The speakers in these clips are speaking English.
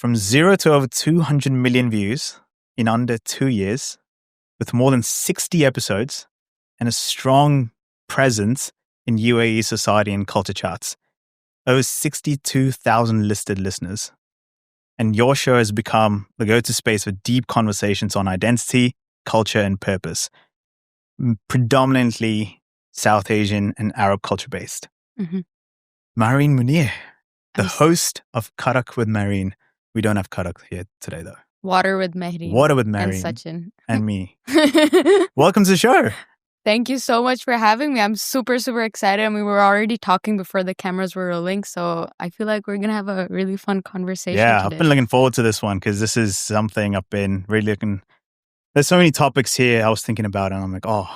from 0 to over 200 million views in under 2 years, with more than 60 episodes and a strong presence in UAE society and culture charts. Over 62,000 listed listeners. And your show has become the go-to space for deep conversations on identity, culture, and purpose. Predominantly South Asian and Arab culture-based. Mm-hmm. Mahreen Munir, the host of Karak with Mahreen. We don't have Karak here today, though. Water with Mahreen. Water with Mahreen. And Sachin. And me. Welcome to the show. Thank you so much for having me. I'm super, super excited. And we were already talking before the cameras were rolling. So I feel like we're going to have a really fun conversation Yeah, today. I've been looking forward to this one because this is something I've been really looking... There's so many topics here I was thinking about and I'm like, oh,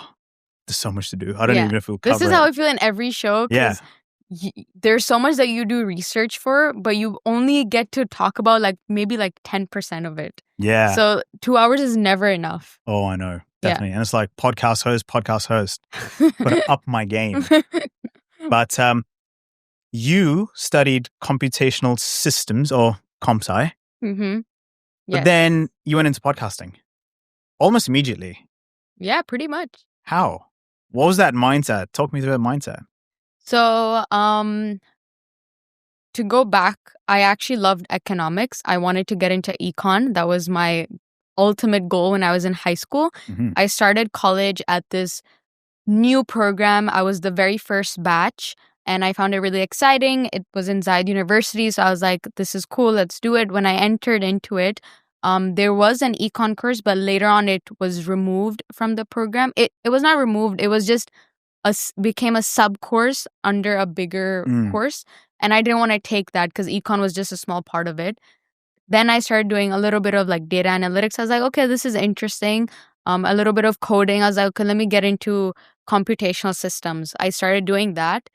there's so much to do. I don't even know if we'll cover This is how I feel in every show. Yeah. There's so much that you do research for, but you only get to talk about maybe 10% of it. Yeah. So 2 hours is never enough. Oh, I know. Definitely. Yeah. And it's like podcast host. Gotta up my game. But you studied computational systems or comp sci. Mm-hmm. But then you went into podcasting almost immediately. Yeah, pretty much. How? What was that mindset? Talk me through that mindset. So, to go back, I actually loved economics. I wanted to get into econ. That was my ultimate goal when I was in high school. Mm-hmm. I started college at this new program. I was the very first batch and I found it really exciting. It was in Zayed University. So I was like, this is cool. Let's do it. When I entered into it, there was an econ course, but later on it was removed from the program. It was not removed. It was just became a sub course under a bigger course. And I didn't want to take that because econ was just a small part of it. Then I started doing a little bit of data analytics. I was like, okay, this is interesting. A little bit of coding. I was like, okay, let me get into computational systems. I started doing that.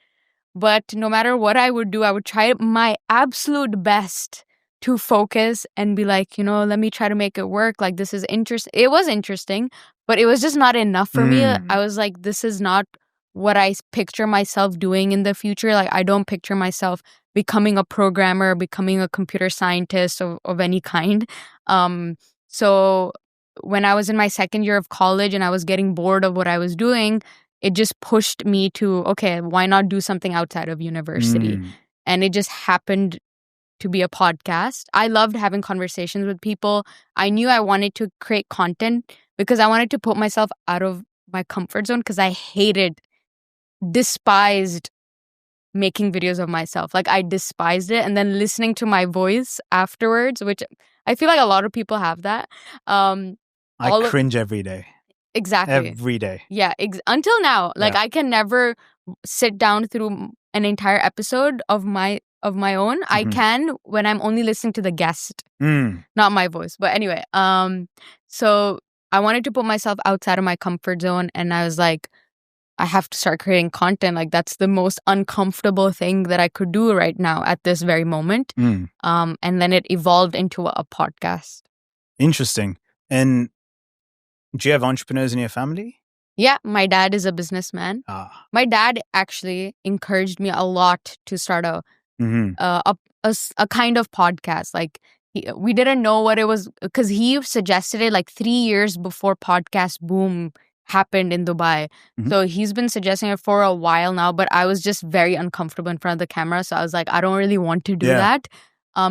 But no matter what I would do, I would try my absolute best to focus and be like, let me try to make it work. This is interesting. It was interesting, but it was just not enough for me. I was like, this is not what I picture myself doing in the future. I don't picture myself becoming a programmer, becoming a computer scientist of any kind. So when I was in my second year of college and I was getting bored of what I was doing, it just pushed me to, okay, why not do something outside of university? And it just happened to be a podcast. I loved having conversations with people. I knew I wanted to create content because I wanted to put myself out of my comfort zone because I despised making videos of myself. I despised it. And then listening to my voice afterwards, which I feel like a lot of people have that. I cringe every day. Exactly. Every day. Yeah. Until now. I can never sit down through an entire episode of my own. I can when I'm only listening to the guest, not my voice. But anyway, so I wanted to put myself outside of my comfort zone. And I was like, I have to start creating content. That's the most uncomfortable thing that I could do right now at this very moment. And then it evolved into a podcast. Interesting. And do you have entrepreneurs in your family? Yeah, my dad is a businessman. My dad actually encouraged me a lot to start a kind of podcast. We didn't know what it was because he suggested it 3 years before podcast boom happened in Dubai. So he's been suggesting it for a while now, but I was just very uncomfortable in front of the camera. So I was like, I don't really want to do that.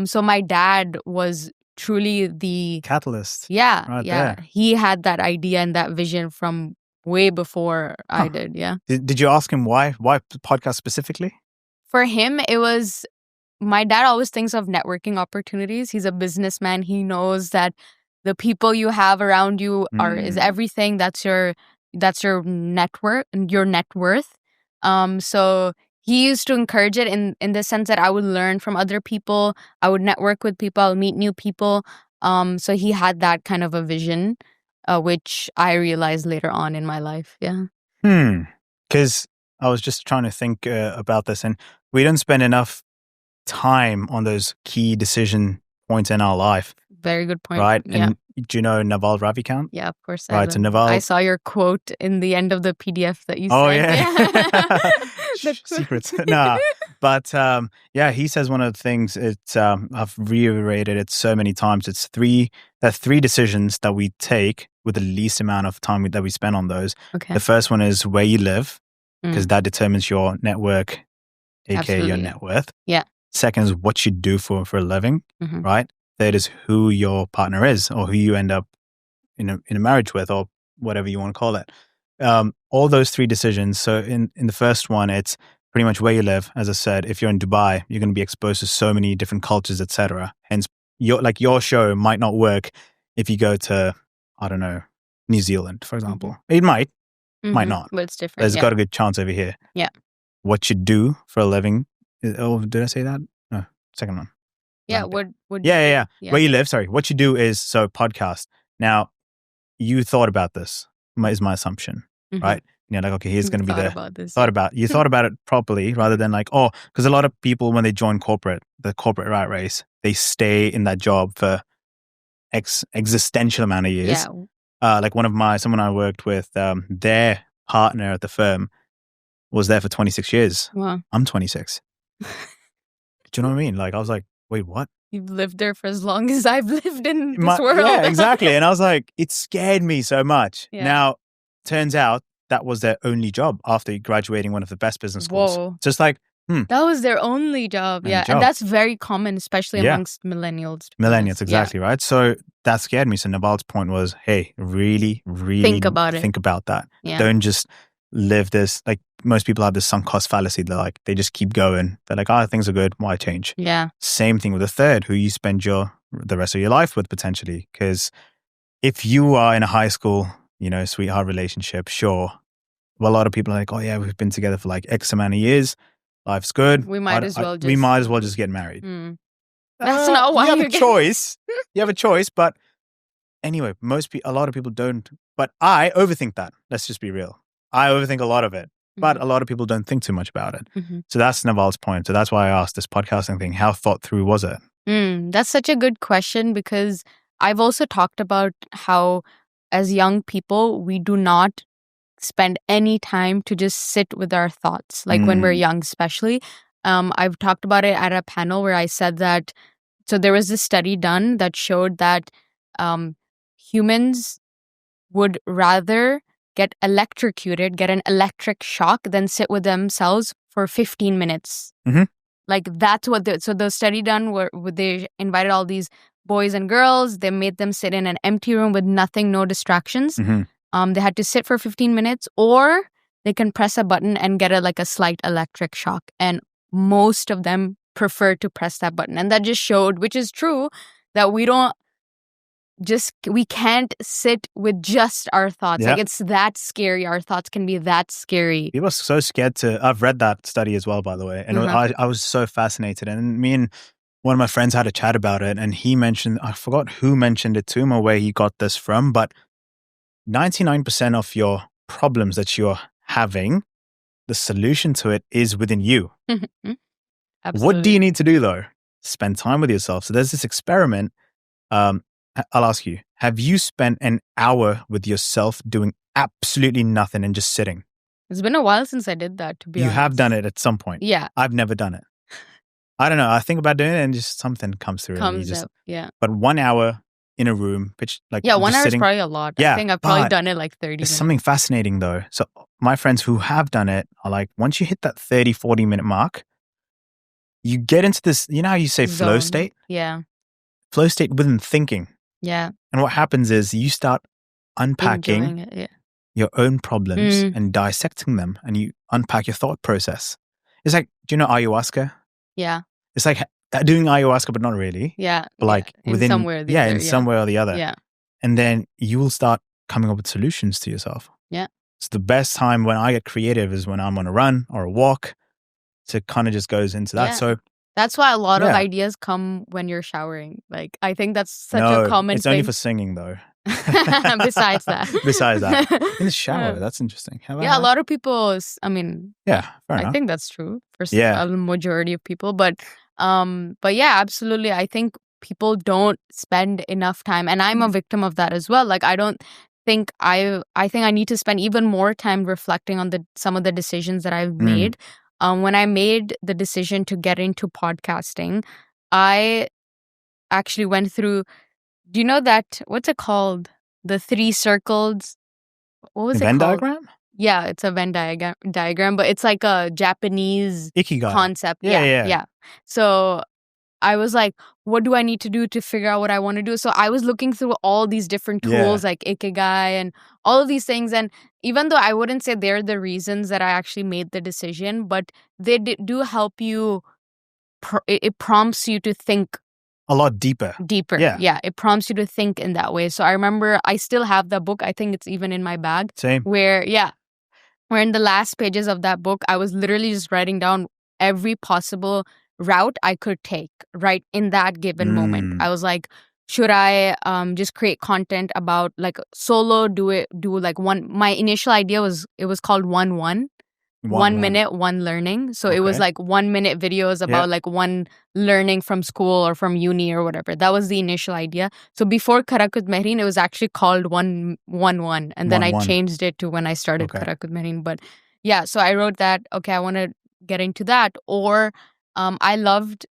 So my dad was truly the catalyst. Yeah. Right yeah. there. He had that idea and that vision from way before I did. Yeah. Did you ask him why podcast specifically? For him, it was, my dad always thinks of networking opportunities. He's a businessman. He knows that the people you have around you is everything. That's your network and your net worth. So he used to encourage it in the sense that I would learn from other people. I would network with people. I'll meet new people. So he had that kind of a vision, which I realized later on in my life. Yeah. Because I was just trying to think about this, and we don't spend enough time on those key decision points in our life. Very good point. Right? Yeah. And Do you know Naval Ravikant? Yeah, of course. Right, so Naval. I saw your quote in the end of the PDF that you Oh, sent. Secrets. Nah. But he says one of the things, it's I've reiterated it so many times. There are three decisions that we take with the least amount of time that we spend on those. Okay. The first one is where you live, because that determines your network, aka Absolutely. your net worth. Yeah. Second is what you do for a living, right? Third is who your partner is, or who you end up in a marriage with, or whatever you want to call it. All those three decisions. So in the first one, it's pretty much where you live. As I said, if you're in Dubai, you're going to be exposed to so many different cultures, etc. Hence, your show might not work if you go to, I don't know, New Zealand, for example. It might not. But it's different. There's got a good chance over here. Yeah. What you do for a living. Oh, did I say that? No, second one. Yeah. Right. Yeah. Where you live. Sorry. What you do is, so podcast. Now, you thought about this, is my assumption, right? You're like, okay, here's going to be You thought about it properly, rather than like, because a lot of people, when they join the corporate rat race, they stay in that job for existential amount of years. Yeah. Like someone I worked with, their partner at the firm was there for 26 years. Wow. I'm 26. Do you know what I mean? Like, I was like, wait, what? You've lived there for as long as I've lived in this world. Yeah, exactly. And I was like, it scared me so much. Yeah. Now, turns out that was their only job after graduating one of the best business schools. Whoa. Just like, that was their only job. And that's very common, especially amongst millennials. Millennials, exactly, right? So that scared me. So Naval's point was, hey, really, really think about it. Think about that. Yeah. Don't just live this, like most people have this sunk cost fallacy. They're like, they just keep going. They're like, things are good. Why change? Yeah. Same thing with the third, who you spend the rest of your life with potentially. Because if you are in a high school, sweetheart relationship, sure. Well, a lot of people are like, oh yeah, we've been together for like X amount of years. Life's good. We might as well just get married. That's not why you have a choice. You have a choice, but anyway, a lot of people don't. But I overthink that. Let's just be real. I overthink a lot of it, but a lot of people don't think too much about it. So that's Naval's point. So that's why I asked this podcasting thing. How thought through was it? That's such a good question, because I've also talked about how as young people, we do not spend any time to just sit with our thoughts, like when we're young, especially. I've talked about it at a panel where I said that, so there was this study done that showed that humans would rather get an electric shock than sit with themselves for 15 minutes. Like that's what the study done where they invited all these boys and girls, they made them sit in an empty room with nothing, no distractions. They had to sit for 15 minutes, or they can press a button and get a slight electric shock. And most of them prefer to press that button. And that just showed, which is true, that we can't sit with just our thoughts. Like it's that scary. Our thoughts can be that scary. People are so scared I've read that study as well, by the way. And I was so fascinated. And me and one of my friends had a chat about it. And he mentioned, I forgot who mentioned it to him or where he got this from, but 99% of your problems that you're having, the solution to it is within you. What do you need to do though? Spend time with yourself. So there's this experiment. I'll ask you, have you spent an hour with yourself doing absolutely nothing and just sitting? It's been a while since I did that, to be honest. You have done it at some point. Yeah. I've never done it. I don't know. I think about doing it and just something comes through. But 1 hour in a room, 1 hour is probably a lot. Yeah, I think I've probably done it like 30 minutes. There's something fascinating though. So my friends who have done it are like, once you hit that 30, 40 minute mark, you get into this, you know how you say flow state? Yeah. Flow state within thinking. Yeah. And what happens is you start unpacking your own problems and dissecting them, and you unpack your thought process. It's like, do you know ayahuasca? Yeah. It's like doing ayahuasca, but not really. Yeah. But like within some way or the other. in some way or the other. Yeah. And then you will start coming up with solutions to yourself. Yeah. It's the best time when I get creative is when I'm on a run or a walk. So it kind of just goes into that. Yeah. So that's why a lot of ideas come when you're showering. Like, I think that's such a common it's thing. only for singing though. Besides that. In the shower. That's interesting. A lot of people, I mean, fair enough. I think that's true for a majority of people. But yeah, absolutely. I think people don't spend enough time, and I'm a victim of that as well. Like I don't think I think I need to spend even more time reflecting on some of the decisions that I've made. When I made the decision to get into podcasting, I actually went through, do you know that, what's it called? The 3 circles. What was it Venn called? diagram? Yeah, it's a Venn diagram, but it's like a Japanese Ikigai concept. Yeah. So I was like, what do I need to do to figure out what I want to do? So I was looking through all these different tools like Ikigai and all of these things. And even though I wouldn't say they're the reasons that I actually made the decision, but they do help you. It prompts you to think a lot deeper. Yeah, it prompts you to think in that way. So I remember I still have the book. I think it's even in my bag. Same. Where in the last pages of that book, I was literally just writing down every possible route I could take right in that given moment. I was like, should I just create content about like solo, do like one, my initial idea was, it was called 1 minute, one learning. So it was like 1 minute videos about like one learning from school or from uni or whatever. That was the initial idea. So before Karak with Mahreen, it was actually called 111. And then I changed it to when I started Karak with Mahreen. But yeah, so I wrote that, okay, I want to get into that. Or I loved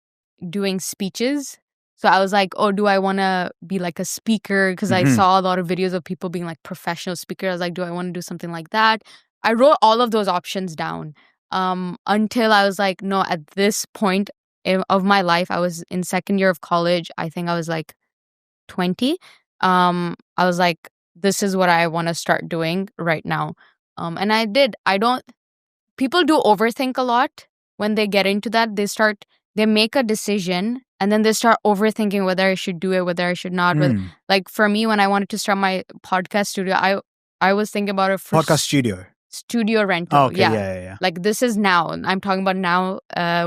doing speeches. So I was like, oh, do I want to be like a speaker? Because I saw a lot of videos of people being like professional speakers. I was like, do I want to do something like that? I wrote all of those options down until I was like, no, at this point of my life, I was in second year of college. I think I was like 20. I was like, this is what I want to start doing right now. And I did. People do overthink a lot when they get into that. They make a decision and then they start overthinking whether I should do it, whether I should not. Like for me, when I wanted to start my podcast studio, I was thinking about it for podcast studio rental. Oh, okay. Yeah. Like this is now. I'm talking about now,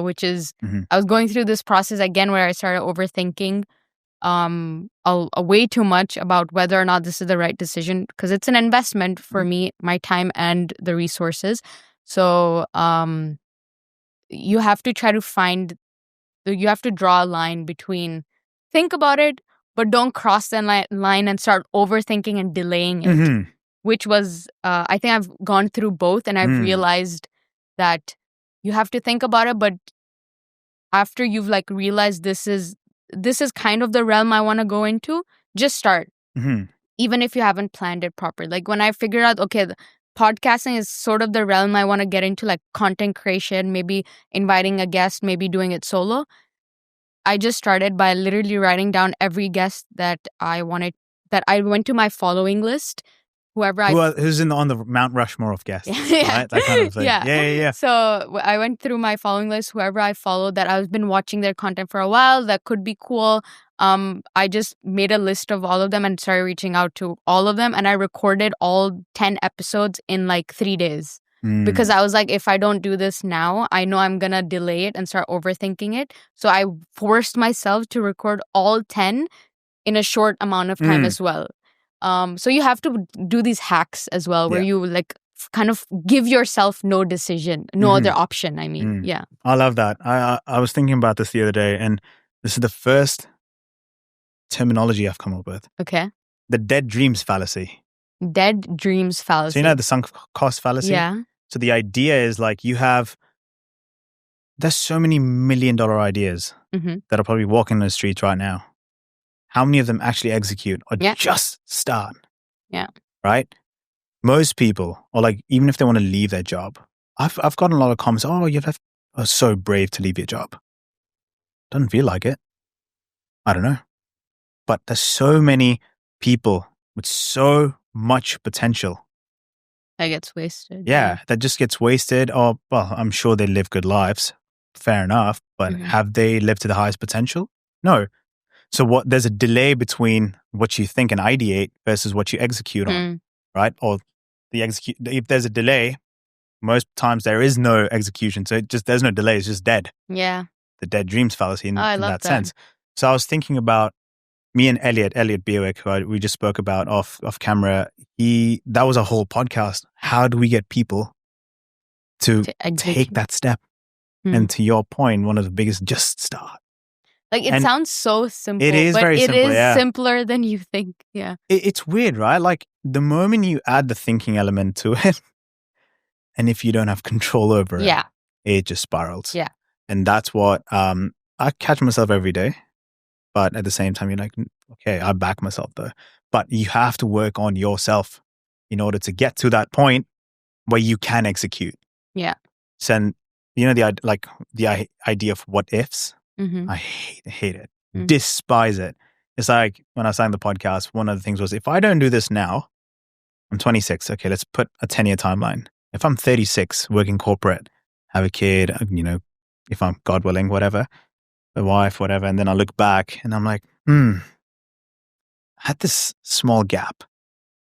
which is I was going through this process again where I started overthinking way too much about whether or not this is the right decision, because it's an investment for me, my time and the resources. So you have to try to you have to draw a line between think about it, but don't cross that line and start overthinking and delaying it. Which was, I think I've gone through both, and I've realized that you have to think about it, but after you've like realized this is kind of the realm I want to go into, just start. Even if you haven't planned it properly. Like when I figured out, okay, podcasting is sort of the realm I want to get into, like content creation, maybe inviting a guest, maybe doing it solo. I just started by literally writing down every guest that I wanted, that I went to my following list. Who's on the Mount Rushmore of guests, right? That kind of thing. Yeah. So I went through my following list, whoever I followed that I've been watching their content for a while, that could be cool. I just made a list of all of them and started reaching out to all of them. And I recorded all 10 episodes in like 3 days. Because I was like, if I don't do this now, I know I'm going to delay it and start overthinking it. So I forced myself to record all 10 in a short amount of time as well. So you have to do these hacks as well, where you like kind of give yourself no decision, no other option. I mean, yeah. I love that. I was thinking about this the other day, and this is the first terminology I've come up with. Okay. The dead dreams fallacy. Dead dreams fallacy. So you know the sunk cost fallacy? Yeah. So the idea is like there's so many $1 million ideas that are probably walking the streets right now. How many of them actually execute or just start? Yeah. Right? Most people, or like even if they want to leave their job, I've gotten a lot of comments, oh, are so brave to leave your job. Doesn't feel like it. I don't know. But there's so many people with so much potential. That gets wasted. Yeah, that just gets wasted. Or, well, I'm sure they live good lives. Fair enough. But have they lived to the highest potential? No. So there's a delay between what you think and ideate versus what you execute on, right? Or if there's a delay, most times there is no execution. So there's no delay. It's just dead. Yeah. The dead dreams fallacy in that sense. So I was thinking about me and Elliot Bierwick, who we just spoke about off camera. That was a whole podcast. How do we get people to take that step? And to your point, one of the biggest, just start. Like, it And sounds so simple. it is but very it simple, is yeah. simpler than you think. Yeah. It's weird, right? Like, the moment you add the thinking element to it, and if you don't have control over Yeah. it just spirals. Yeah. And that's what I catch myself every day. But at the same time, you're like, okay, I back myself though. But you have to work on yourself in order to get to that point where you can execute. Yeah. So, you know, the idea of what ifs, Mm-hmm. I hate it, despise it. It's like when I was saying the podcast, one of the things was, if I don't do this now, I'm 26. Okay, let's put a 10-year timeline. If I'm 36, working corporate, have a kid, you know, if I'm God willing, whatever, a wife, whatever, and then I look back and I'm like, I had this small gap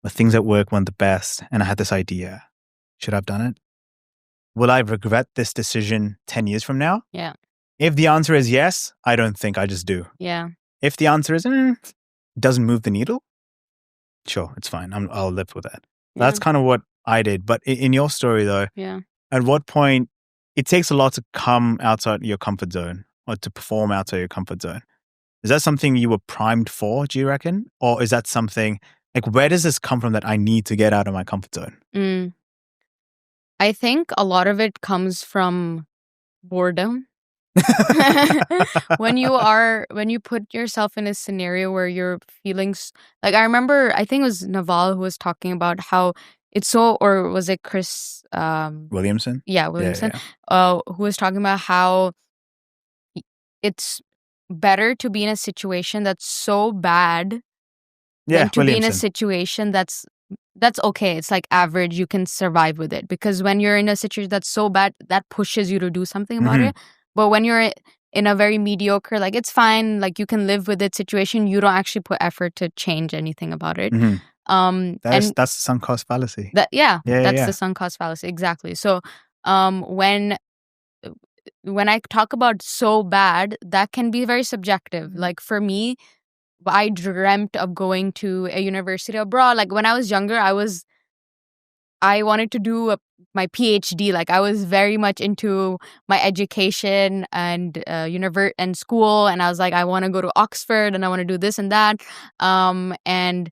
where things at work weren't the best, and I had this idea. Should I have done it? Will I regret this decision 10 years from now? Yeah. If the answer is yes, I don't think I just do. Yeah. If the answer is doesn't move the needle, sure, it's fine. I'll live with it. Yeah. That's kind of what I did. But in your story, though, at what point it takes a lot to come outside your comfort zone or to perform outside your comfort zone. Is that something you were primed for, do you reckon? Or is that something, like, where does this come from that I need to get out of my comfort zone? I think a lot of it comes from boredom. when you put yourself in a scenario where you're feeling like, I remember, I think it was Naval who was talking about how it's so, or was it Chris Williamson? Yeah, Williamson. Who was talking about how it's better to be in a situation that's so bad than to be in a situation that's okay. It's like average, you can survive with it. Because when you're in a situation that's so bad, that pushes you to do something about it. But when you're in a very mediocre, like, it's fine, like, you can live with it situation, you don't actually put effort to change anything about it. That's the sunk cost fallacy. That's the sunk cost fallacy, exactly. So when I talk about so bad, that can be very subjective. Like, for me, I dreamt of going to a university abroad. Like, when I was younger, I wanted to do my PhD. Like, I was very much into my education and and school. And I was like, I want to go to Oxford and I want to do this and that. And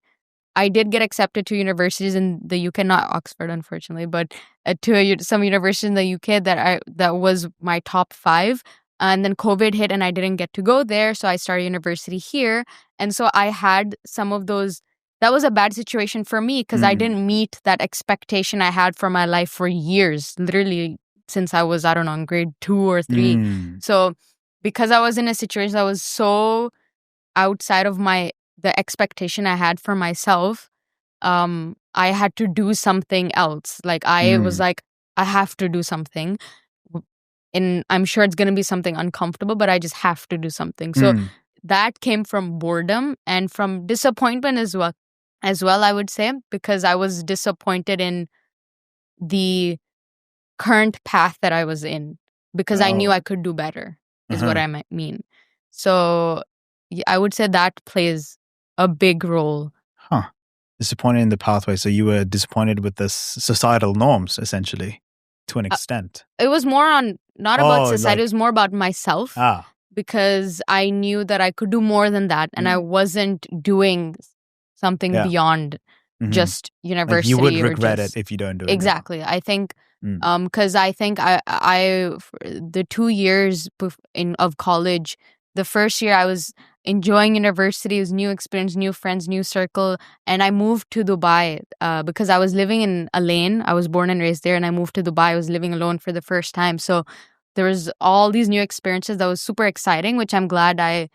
I did get accepted to universities in the UK, not Oxford, unfortunately, but to some universities in the UK that was my top 5. And then COVID hit and I didn't get to go there. So I started university here. And so I had some of those. That was a bad situation for me because I didn't meet that expectation I had for my life for years, literally since I was, I don't know, in grade 2 or 3. So because I was in a situation that was so outside of the expectation I had for myself, I had to do something else. Like, I was like, I have to do something. And I'm sure it's going to be something uncomfortable, but I just have to do something. So that came from boredom and from disappointment as well, I would say, because I was disappointed in the current path that I was in because I knew I could do better, is what I mean. So I would say that plays a big role. Disappointed in the pathway. So you were disappointed with the societal norms, essentially, to an extent. It was more not about society, it was more about myself. Because I knew that I could do more than that, and I wasn't doing something beyond just university. Like, you would regret it if you don't do it. Exactly. I think because I think I the 2 years of college, the first year I was enjoying university, it was new experience, new friends, new circle, and I moved to Dubai because I was living in Al-Ain. I was born and raised there, and I moved to Dubai. I was living alone for the first time, so there was all these new experiences that was super exciting, which I'm glad I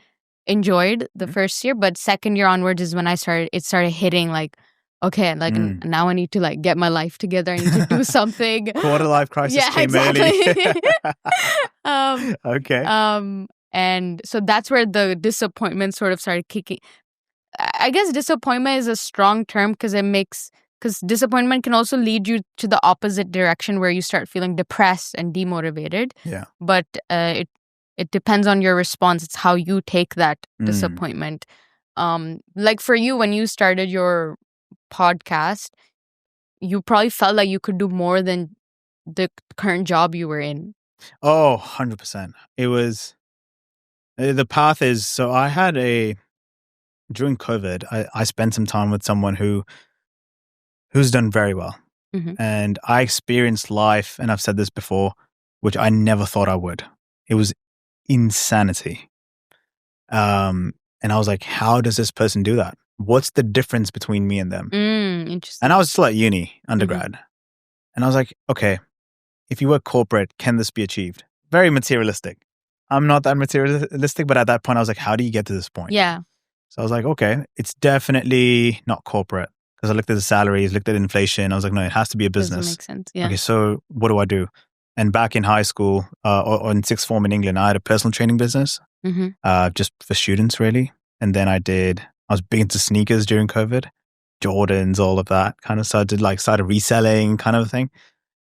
enjoyed the first year. But second year onwards is when it started hitting, like, okay, like now I need to, like, get my life together. I need to do something. Quarter life crisis came early. Okay. And so that's where the disappointment sort of started kicking. I guess disappointment is a strong term because disappointment can also lead you to the opposite direction where you start feeling depressed and demotivated. Yeah. But it depends on your response. It's how you take that disappointment. Like, for you, when you started your podcast, you probably felt like you could do more than the current job you were in. Oh, 100%. It was, The path is, so I had during COVID, I spent some time with someone who's done very well. Mhm. And I experienced life, and I've said this before, which I never thought I would. It was insanity. And I was like, how does this person do that? What's the difference between me and them? Interesting. And I was still at uni, undergrad. And I was like, okay, if you work corporate, can this be achieved? Very materialistic. I'm not that materialistic, but at that point, I was like, how do you get to this point? Yeah. So I was like, okay, it's definitely not corporate. Because I looked at the salaries, looked at inflation. I was like, no, it has to be a Doesn't business. make sense. Yeah. Okay, so what do I do? And back in high school, or in sixth form in England, I had a personal training business, just for students, really. And then I was big into sneakers during COVID, Jordans, all of that kind of. So I started reselling kind of thing.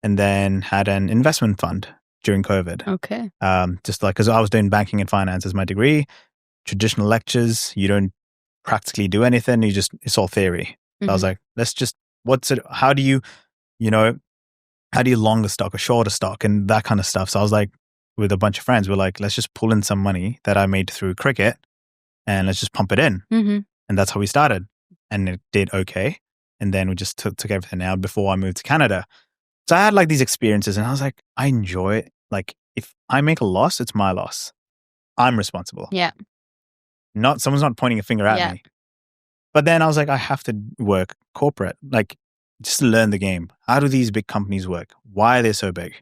And then had an investment fund during COVID. Okay. Just like, because I was doing banking and finance as my degree, traditional lectures, you don't practically do anything. It's all theory. So I was like, how do you long a stock or short a stock and that kind of stuff. So I was like, with a bunch of friends, we're like, let's just pull in some money that I made through cricket and let's just pump it in. And that's how we started. And it did okay. And then we just took everything out before I moved to Canada. So I had like these experiences and I was like, I enjoy it. Like if I make a loss, it's my loss. I'm responsible. Yeah. Someone's not pointing a finger at me. But then I was like, I have to work corporate, like just to learn the game. How do these big companies work? Why are they so big?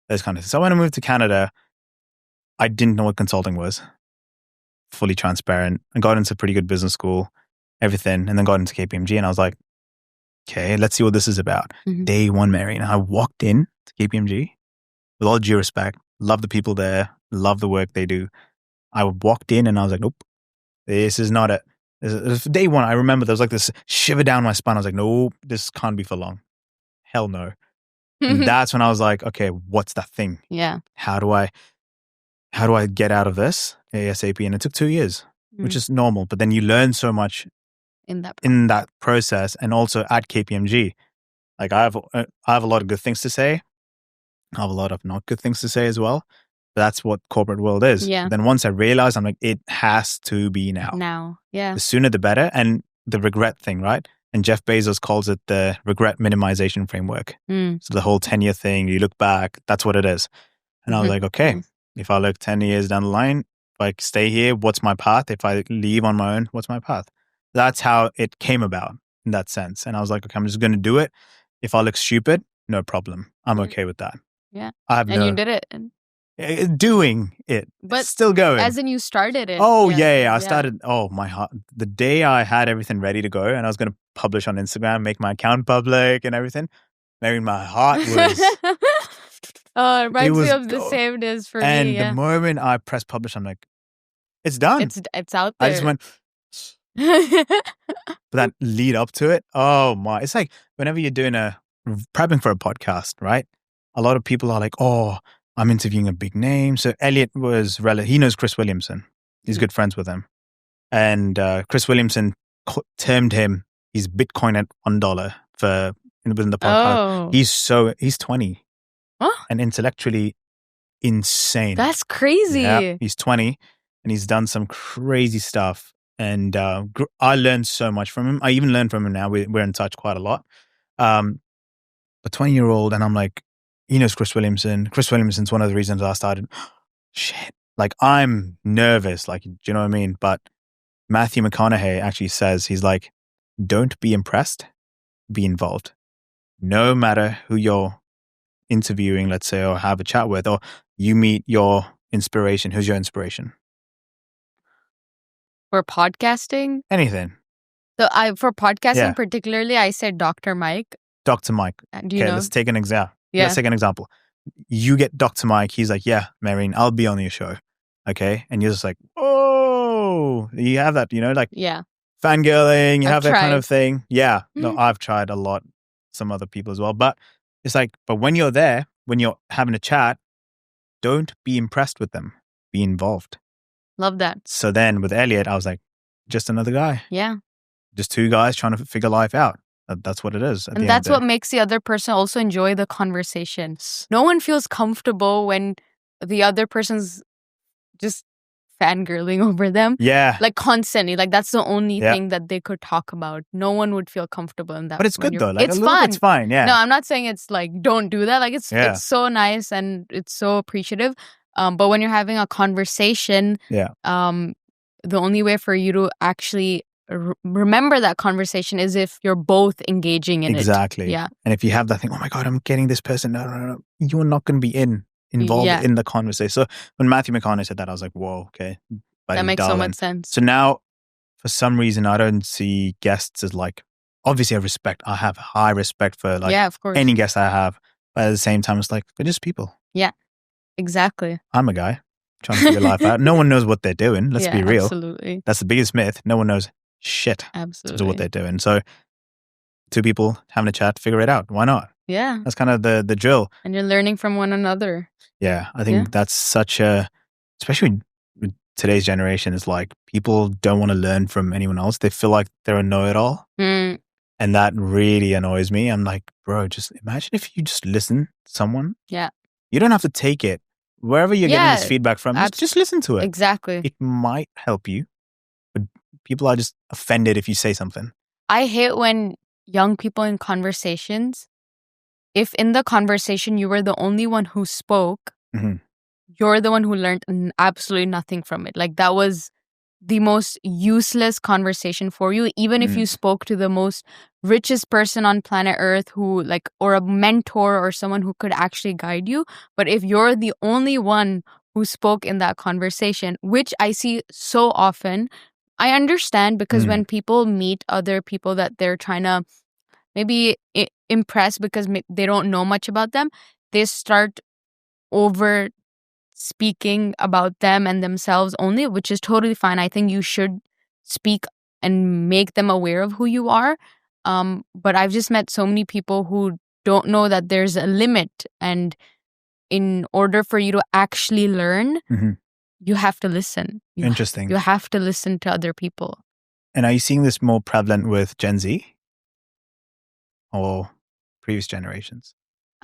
Those kind of things. So when I moved to Canada, I didn't know what consulting was. Fully transparent. I got into pretty good business school, everything, and then got into KPMG and I was like, okay, let's see what this is about. Day one, Mahreen. I walked in to KPMG with all due respect, love the people there, love the work they do. I walked in and I was like, nope, this is not it. Day one, I remember there was like this shiver down my spine. I was like, nope, this can't be for long. Hell no. And that's when I was like, okay, what's that thing? Yeah. How do I get out of this ASAP? And it took 2 years, which is normal. But then you learn so much in that process, and also at KPMG, like I have a lot of good things to say. I have a lot of not good things to say as well. But that's what corporate world is. Yeah. But then once I realized, I'm like, it has to be now. Now, yeah. The sooner the better. And the regret thing, right? And Jeff Bezos calls it the regret minimization framework. So the whole 10-year thing, you look back, that's what it is. And I was like, okay, if I look 10 years down the line, if I stay here, what's my path? If I leave on my own, what's my path? That's how it came about in that sense. And I was like, okay, I'm just going to do it. If I look stupid, no problem. I'm okay with that. Yeah. You did it. Doing it. But still going. As in you started it. Oh, yeah. I started, my heart. The day I had everything ready to go and I was going to publish on Instagram, make my account public and everything, Mahreen, my heart was... it reminds me of the same days for me. And the moment I pressed publish, I'm like, it's done. It's out there. I just went... But that lead up to it, oh my! It's like whenever you're prepping for a podcast, right? A lot of people are like, "Oh, I'm interviewing a big name." So Elliot he knows Chris Williamson. He's good friends with him, and Chris Williamson termed him his Bitcoin at $1 within the podcast. Oh. He's 20, and intellectually insane. That's crazy. Yeah, he's 20, and he's done some crazy stuff. And I learned so much from him. I even learned from him now. We're in touch quite a lot. A 20-year-old, and I'm like, he knows Chris Williamson. Chris Williamson's one of the reasons I started. Shit, like I'm nervous. Like, do you know what I mean? But Matthew McConaughey actually says, he's like, don't be impressed, be involved. No matter who you're interviewing, let's say, or have a chat with, or you meet your inspiration. Who's your inspiration? For podcasting? Anything. So for podcasting particularly, I said Dr. Mike. Dr. Mike. Do you know? Let's take an example. Yeah. Let's take an example. You get Dr. Mike. He's like, yeah, Mahreen, I'll be on your show. Okay. And you're just like, oh, you have that, like fangirling, you have that kind of thing. Yeah. No, I've tried a lot. Some other people as well. But it's like, but when you're there, when you're having a chat, don't be impressed with them. Be involved. Love that. So then with Elliot, I was like, just another guy. Yeah. Just two guys trying to figure life out. That's what it is. And that's what makes the other person also enjoy the conversation. No one feels comfortable when the other person's just fangirling over them. Yeah. Like constantly. Like that's the only Yeah. thing that they could talk about. No one would feel comfortable in that. But it's when good you're- though. Like it's a little fun. bit's fine. Yeah. No, I'm not saying it's like don't do that. Like Yeah. it's so nice and it's so appreciative. But when you're having a conversation, Yeah. the only way for you to actually remember that conversation is if you're both engaging in Exactly. it. Yeah. And if you have that thing, oh my God, I'm getting this person. No. You're not going to be involved in the conversation. So when Matthew McConaughey said that, I was like, whoa, okay. That makes so much sense. So now, for some reason, I don't see guests as like, obviously I have high respect for like of course. any guest I have. But at the same time, it's like, they're just people. Yeah, exactly. I'm a guy trying to figure life out. No one knows what they're doing. Let's be real. Absolutely. That's the biggest myth. No one knows shit to do what they're doing. So two people having a chat, figure it out. Why not? Yeah. That's kind of the drill. And you're learning from one another. Yeah. I think that's such a, especially with today's generation, is like people don't want to learn from anyone else. They feel like they're a know-it-all. Mm. And that really annoys me. I'm like, bro, just imagine if you just listen to someone. Yeah. You don't have to take it. Wherever you're getting this feedback from, just listen to it. Exactly. It might help you. But people are just offended if you say something. I hate when young people in conversations, if in the conversation you were the only one who spoke, you're the one who learned absolutely nothing from it. Like that was the most useless conversation for you, even if you spoke to the most richest person on planet Earth who like, or a mentor or someone who could actually guide you. But if you're the only one who spoke in that conversation, which I see so often, I understand because when people meet other people that they're trying to maybe impress because they don't know much about them, they start over speaking about them and themselves only, which is totally fine. I think you should speak and make them aware of who you are. But I've just met so many people who don't know that there's a limit. And in order for you to actually learn, you have to listen. Interesting. You have to listen to other people. And are you seeing this more prevalent with Gen Z or previous generations?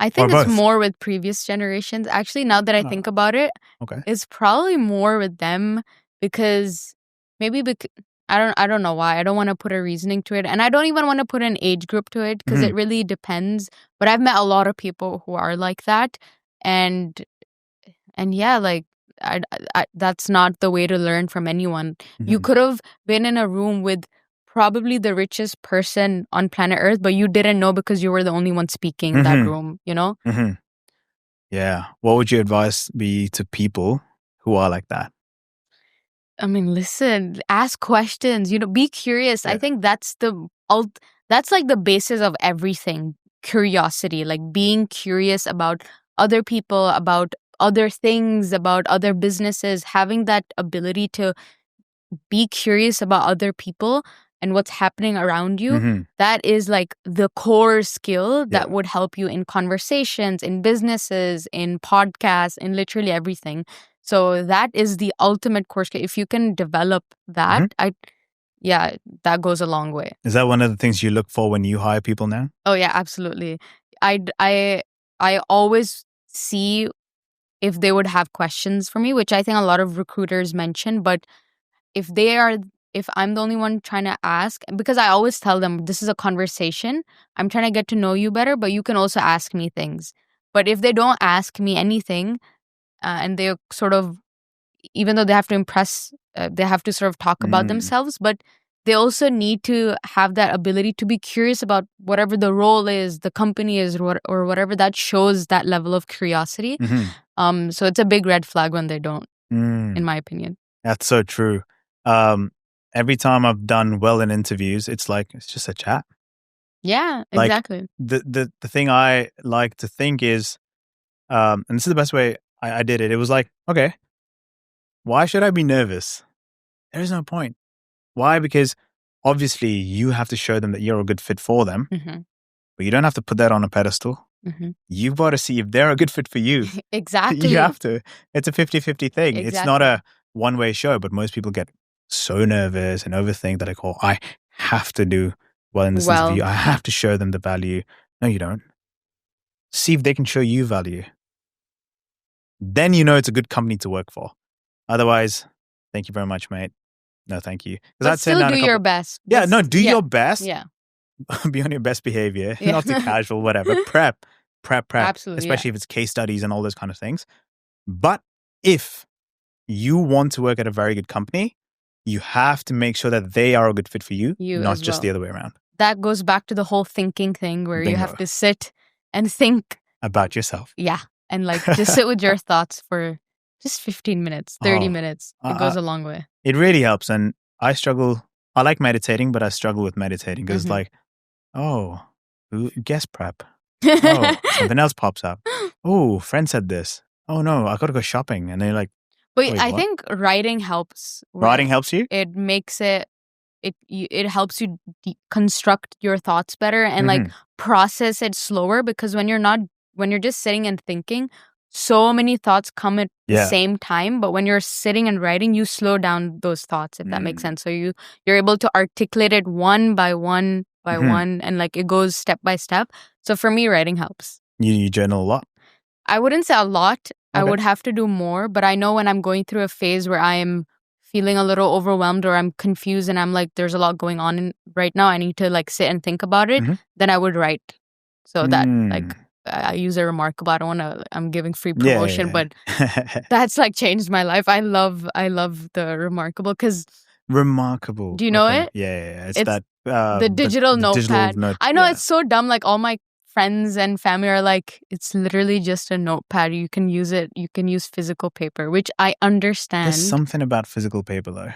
I think it's more with previous generations. Actually, now that I think about it, it's probably more with them because I don't know why. I don't want to put a reasoning to it. And I don't even want to put an age group to it because it really depends. But I've met a lot of people who are like that. And yeah, like I that's not the way to learn from anyone. You could have been in a room with probably the richest person on planet Earth, but you didn't know because you were the only one speaking in that room, you know? Yeah. What would your advice be to people who are like that? I mean, listen, ask questions, be curious. I think that's that's like the basis of everything. Curiosity, like being curious about other people, about other things, about other businesses, having that ability to be curious about other people and what's happening around you. That is like the core skill that would help you in conversations, in businesses, in podcasts, in literally everything. So that is the ultimate core skill. If you can develop that, that goes a long way. Is that one of the things you look for when you hire people now? Oh yeah, absolutely. I always see if they would have questions for me, which I think a lot of recruiters mention, but if I'm the only one trying to ask, because I always tell them this is a conversation, I'm trying to get to know you better, but you can also ask me things. But if they don't ask me anything and they sort of, even though they have to impress, they have to sort of talk about themselves, but they also need to have that ability to be curious about whatever the role is, the company is, or whatever that shows that level of curiosity. So it's a big red flag when they don't, in my opinion. That's so true. Every time I've done well in interviews, it's just a chat. Yeah, exactly. The thing I like to think is, and this is the best way I did it. It was like, okay, why should I be nervous? There is no point. Why? Because obviously you have to show them that you're a good fit for them, but you don't have to put that on a pedestal. You've got to see if they're a good fit for you. Exactly. You have to. It's a 50-50 thing. Exactly. It's not a one-way show, but most people get so nervous and overthink that I have to do well in this interview. I have to show them the value. No, you don't. See if they can show you value. Then you know it's a good company to work for. Otherwise, Thank you very much, mate. No, thank you. 'Cause But I'd send still down do a couple- your best. Yeah, no, Just- do your best. Yeah. Be on your best behavior. Yeah. Not too casual, whatever. Prep. Absolutely, Especially if it's case studies and all those kind of things. But if you want to work at a very good company, you have to make sure that they are a good fit for you, not as just well. the other way around. That goes back to the whole thinking thing where you have Bingo. to sit and think. About yourself. Yeah. And like just sit with your thoughts for just 15 minutes, 30 Oh, minutes. It goes a long way. It really helps. And I struggle. I like meditating, but I struggle with meditating because it's like, oh, guest prep. Oh, something else pops up. Oh, friend said this. Oh no, I got to go shopping. And they're like, But wait, I what? think writing helps. Writing helps you? It makes it helps you construct your thoughts better and like process it slower, because when you're just sitting and thinking, so many thoughts come at the same time. But when you're sitting and writing, you slow down those thoughts, if that makes sense. So you're able to articulate it one by one by one, and like it goes step by step. So for me, writing helps. You journal a lot? I wouldn't say a lot. Okay. I would have to do more, but I know when I'm going through a phase where I am feeling a little overwhelmed or I'm confused and I'm like, there's a lot going on right now, I need to like sit and think about it, then I would write. So that like I use a remarkable. I don't want to. I'm giving free promotion, but that's like changed my life. I love the remarkable because remarkable. Do you know it? Yeah. It's that the digital notepad. I know it's so dumb. Like all my friends and family are like, it's literally just a notepad. You can use it. You can use physical paper, which I understand. There's something about physical paper though.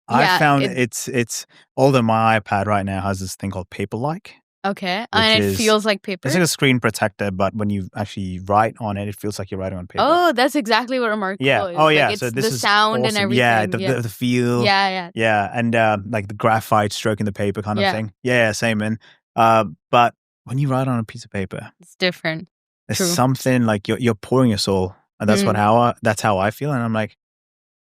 I found it's although my iPad right now has this thing called Paperlike. Okay. And it feels like paper. It's like a screen protector, but when you actually write on it, it feels like you're writing on paper. Oh, that's exactly what remarkable is. Oh, yeah. Like, it's so this the is sound awesome. and everything. Yeah, the feel. Yeah. Yeah, and like the graphite stroking the paper kind of thing. Yeah, same, man. But when you write on a piece of paper, it's different. There's something like you're pouring your soul, and that's that's how I feel, and I'm like,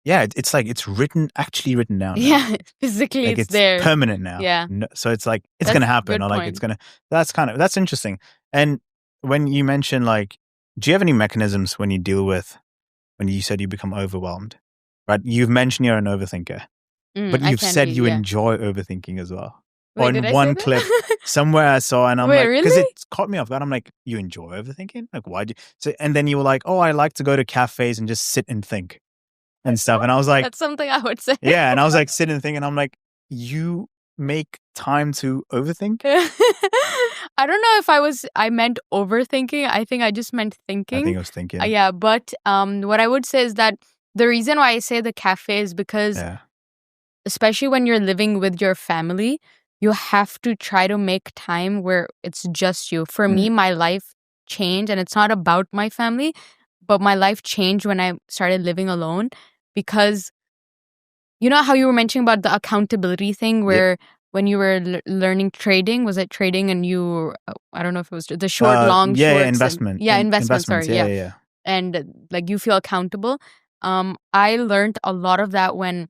yeah, it's like it's actually written down. Now. Yeah, physically like it's there, permanent now. Yeah, so it's like it's gonna happen, or like it's gonna. That's interesting. And when you mention like, do you have any mechanisms when you deal with when you said you become overwhelmed? Right, you've mentioned you're an overthinker, but you've said you enjoy overthinking as well. Wait, or in one clip somewhere I saw, and I'm Wait, like, because really? it caught me off guard. I'm like, you enjoy overthinking? Like, why do you? So, and then you were like, oh, I like to go to cafes and just sit and think and stuff. And I was like, that's something I would say. Yeah, and I was like, sit and think, and I'm like, you make time to overthink? I don't know if I meant overthinking. I think I just meant thinking. I think I was thinking. Yeah, but what I would say is that the reason why I say the cafe is because, especially when you're living with your family, you have to try to make time where it's just you. For me, my life changed, and it's not about my family, but my life changed when I started living alone, because you know how you were mentioning about the accountability thing where when you were learning trading, was it trading and you, I don't know if it was the short, long, short. Investment. Investment, sorry. Yeah. And like you feel accountable. I learned a lot of that when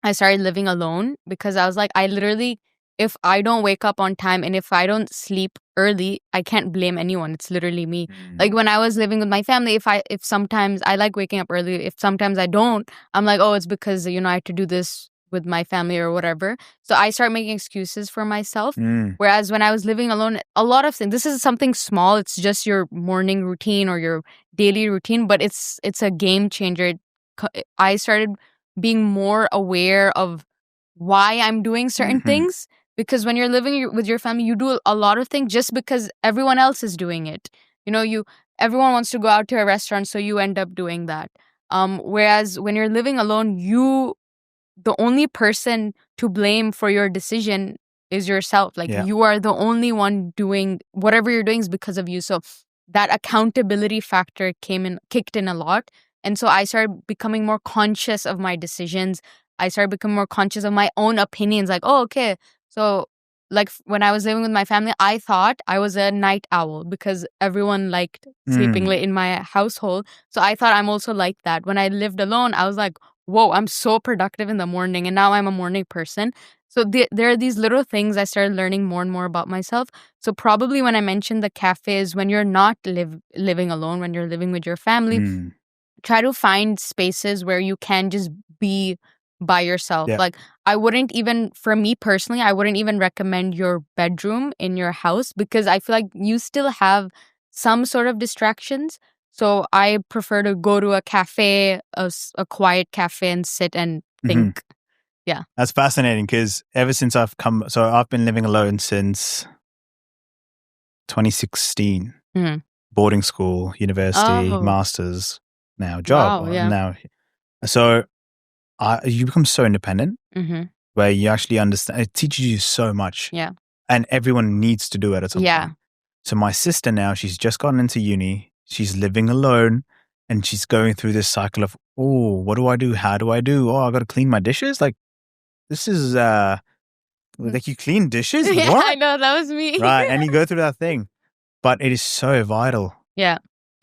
I started living alone, because I was like, I literally, if I don't wake up on time and if I don't sleep early, I can't blame anyone. It's literally me. Like when I was living with my family, if sometimes I like waking up early, if sometimes I don't, I'm like, oh, it's because, I had to do this with my family or whatever. So I start making excuses for myself. Whereas when I was living alone, a lot of things, this is something small. It's just your morning routine or your daily routine, but it's a game changer. I started being more aware of why I'm doing certain things. Because when you're living with your family, you do a lot of things just because everyone else is doing it. Everyone wants to go out to a restaurant, so you end up doing that. Whereas when you're living alone, the only person to blame for your decision is yourself. Like you are the only one doing whatever you're doing is because of you. So that accountability factor kicked in a lot. And so I started becoming more conscious of my decisions. I started becoming more conscious of my own opinions. Like, oh, okay. So, like, when I was living with my family, I thought I was a night owl because everyone liked sleeping late in my household. So I thought I'm also like that. When I lived alone, I was like, whoa, I'm so productive in the morning. And now I'm a morning person. So there are these little things I started learning more and more about myself. So probably when I mentioned the cafes, when you're not living alone, when you're living with your family, try to find spaces where you can just be by yourself. Yeah. Like, I wouldn't even, for me personally, I wouldn't even recommend your bedroom in your house because I feel like you still have some sort of distractions. So I prefer to go to a cafe, a quiet cafe, and sit and think. Yeah. That's fascinating because ever since I've been living alone since 2016. Boarding school, university, masters, now job. Wow, yeah. Now, so you become so independent where you actually understand. It teaches you so much. Yeah. And everyone needs to do it at some Yeah. point. So my sister now, she's just gotten into uni. She's living alone and she's going through this cycle of, oh, what do I do? How do I do? Oh, I got to clean my dishes. Like, this is like you clean dishes? Yeah, What? I know. That was me. Right. And you go through that thing. But it is so vital. Yeah.